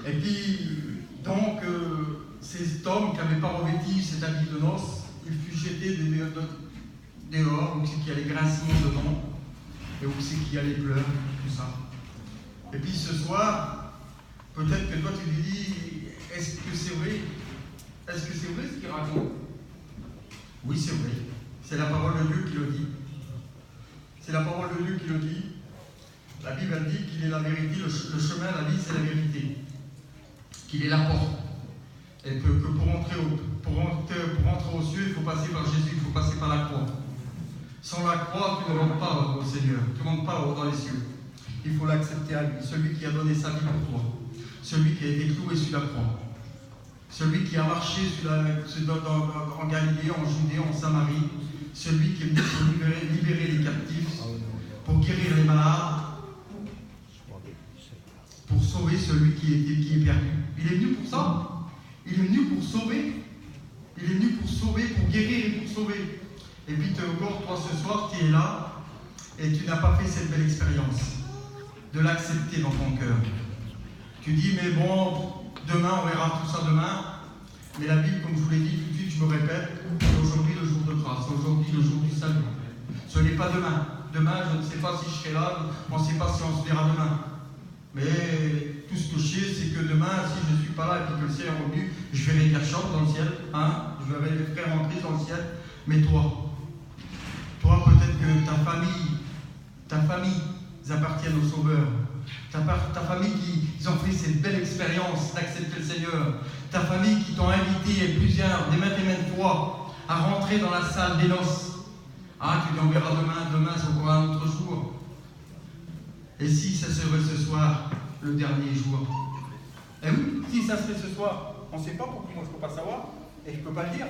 Et puis, donc, cet homme qui n'avait pas revêtu cet habit de noces, il fut jeté dehors, où c'est qu'il y a les grincements dedans, et où c'est qu'il y a les pleurs, tout ça. Et puis ce soir, peut-être que toi tu lui dis, est-ce que c'est vrai? Est-ce que c'est vrai ce qu'il raconte? Oui, c'est vrai. C'est la parole de Dieu qui le dit. C'est la parole de Dieu qui le dit. La Bible elle dit qu'il est la vérité, le chemin, la vie, c'est la vérité. Qu'il est la porte. Et que pour entrer aux cieux, il faut passer par Jésus, il faut passer par la croix. Sans la croix, tu ne rentres pas au Seigneur, tu ne rentres pas dans les cieux. Il faut l'accepter à lui, celui qui a donné sa vie pour toi, celui qui a été cloué sur la croix, celui qui a marché en Galilée, en Judée, en Samarie, celui qui est venu pour libérer les captifs, pour guérir les malades, pour sauver celui qui est perdu. Il est venu pour ça. Il est venu pour sauver. Il est venu pour sauver, pour guérir et pour sauver. Et puis encore, toi ce soir, tu es là et tu n'as pas fait cette belle expérience de l'accepter dans ton cœur. Tu dis, mais bon, demain, on verra tout ça demain. Mais la Bible, comme je vous l'ai dit tout de suite, je me répète, c'est aujourd'hui le jour de grâce, c'est aujourd'hui le jour du salut. Ce n'est pas demain. Demain, je ne sais pas si je serai là, on ne sait pas si on se verra demain. Mais tout ce que je sais, c'est que demain, si je ne suis pas là et que le ciel est revenu, je verrai Gershom dans le ciel, hein, je verrai les frères entrer dans le ciel. Mais toi, peut-être que ta famille, ils appartiennent au Sauveur. Ta famille qui ont fait cette belle expérience d'accepter le Seigneur. Ta famille qui t'ont invité plusieurs, des maintes fois, à rentrer dans la salle des noces. Ah, tu dis on verra demain c'est encore un autre jour. Et si ça serait ce soir, le dernier jour? Eh oui, si ça serait ce soir, on ne sait pas pourquoi moi je ne peux pas savoir, et je ne peux pas le dire.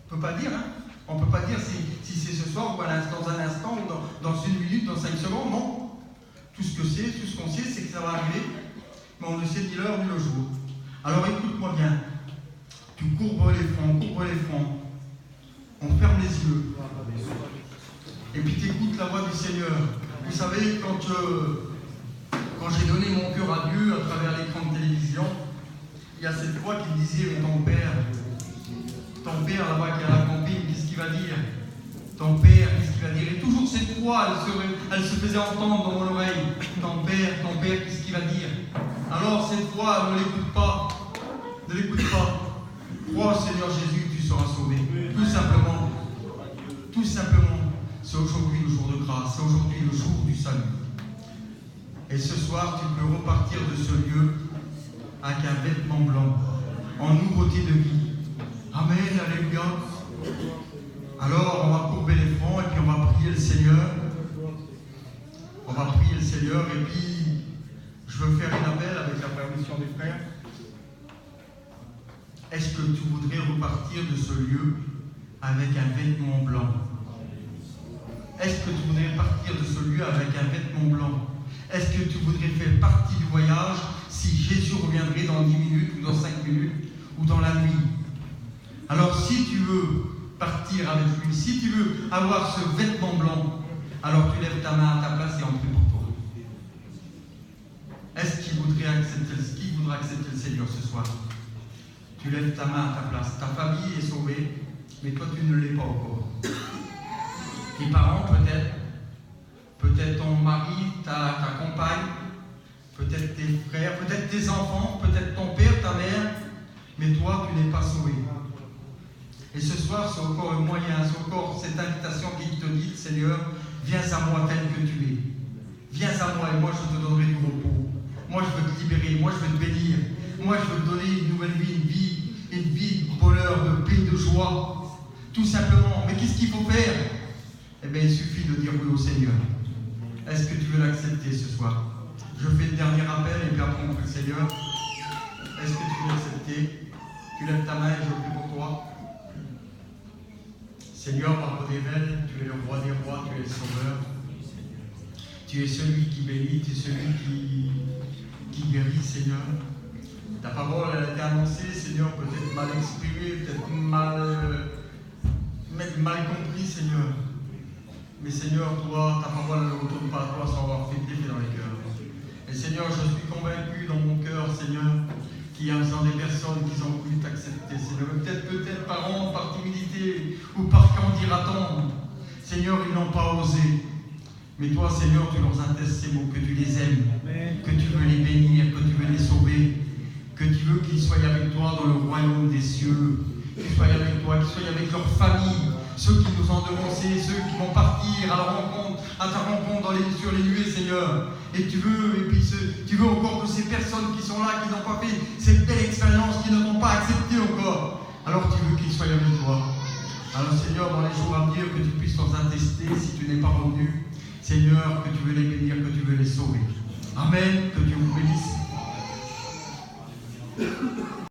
On ne peut pas dire, hein. On ne peut pas dire si c'est ce soir ou dans un instant, ou dans une minute, dans 5 secondes, non. Tout ce qu'on sait, c'est que ça va arriver, mais on ne sait ni l'heure ni le jour. Alors écoute-moi bien, tu courbes les fronts, on ferme les yeux, et puis tu écoutes la voix du Seigneur. Vous savez, quand j'ai donné mon cœur à Dieu à travers l'écran de télévision, il y a cette voix qui me disait, mais ton père là-bas qui est à la camping, qu'est-ce qu'il va dire? Ton père, qu'est-ce qu'il va dire? Et toujours cette voix, elle se faisait entendre dans mon oreille. Ton père, qu'est-ce qu'il va dire? Alors cette voix, ne l'écoute pas. Ne l'écoute pas. Crois au Seigneur Jésus, tu seras sauvé. Tout simplement. Tout simplement. C'est aujourd'hui le jour de grâce. C'est aujourd'hui le jour du salut. Et ce soir, tu peux repartir de ce lieu avec un vêtement blanc, en nouveauté de vie. Amen, alléluia. Alors, on va courber les fronts et puis on va prier le Seigneur. On va prier le Seigneur et puis je veux faire une appel avec la permission des frères. Est-ce que tu voudrais repartir de ce lieu avec un vêtement blanc? Est-ce que tu voudrais partir de ce lieu avec un vêtement blanc? Est-ce que tu voudrais faire partie du voyage si Jésus reviendrait dans 10 minutes ou dans 5 minutes ou dans la nuit? Alors si tu veux partir avec lui, si tu veux avoir ce vêtement blanc, alors tu lèves ta main à ta place et on prie pour toi. Est-ce qu'il voudrait accepter le Seigneur ce soir? Tu lèves ta main à ta place. Ta famille est sauvée, mais toi tu ne l'es pas encore. Tes parents peut-être ton mari, ta compagne, peut-être tes frères, peut-être tes enfants, peut-être ton père, ta mère, mais toi tu n'es pas sauvé. Et ce soir, c'est encore un moyen, c'est encore cette invitation qui te dit, Seigneur, viens à moi tel que tu es. Viens à moi et moi je te donnerai du repos. Moi je veux te libérer, moi je veux te bénir. Moi je veux te donner une nouvelle vie, une vie de bonheur, de paix, de joie. Tout simplement. Mais qu'est-ce qu'il faut faire? Eh bien, il suffit de dire oui au Seigneur. Est-ce que tu veux l'accepter ce soir? Je fais le dernier appel et puis après on prie le Seigneur. Est-ce que tu veux l'accepter? Tu lèves ta main et je prie pour toi. Seigneur, par Révèle, tu es le roi des rois, tu es le sauveur. Tu es celui qui bénit, tu es celui qui guérit, Seigneur. Ta parole a été annoncée, Seigneur, peut-être mal exprimée, peut-être mal compris, Seigneur. Mais Seigneur, toi, ta parole ne retourne pas à toi sans avoir fait effet dans les cœurs. Et Seigneur, je suis convaincu dans mon cœur, Seigneur, qu'il y a des personnes qui ont voulu t'accepter, Seigneur. Peut-être par honte, par timidité, ou par qu'en dira-t-on. Seigneur, ils n'ont pas osé. Mais toi, Seigneur, tu leur attestes ces mots, que tu les aimes, que tu veux les bénir, que tu veux les sauver, que tu veux qu'ils soient avec toi dans le royaume des cieux, qu'ils soient avec toi, qu'ils soient avec leur famille, ceux qui nous ont devancés, ceux qui vont partir à ta rencontre sur les nuées, Seigneur. Et tu veux encore que ces personnes qui sont là, qui n'ont pas fait cette belle expérience, qui ne t'ont pas accepté encore, alors tu veux qu'ils soient avec toi. Alors Seigneur, dans les jours à venir, que tu puisses leur attester si tu n'es pas revenu. Seigneur, que tu veux les bénir, que tu veux les sauver. Amen, que Dieu vous bénisse.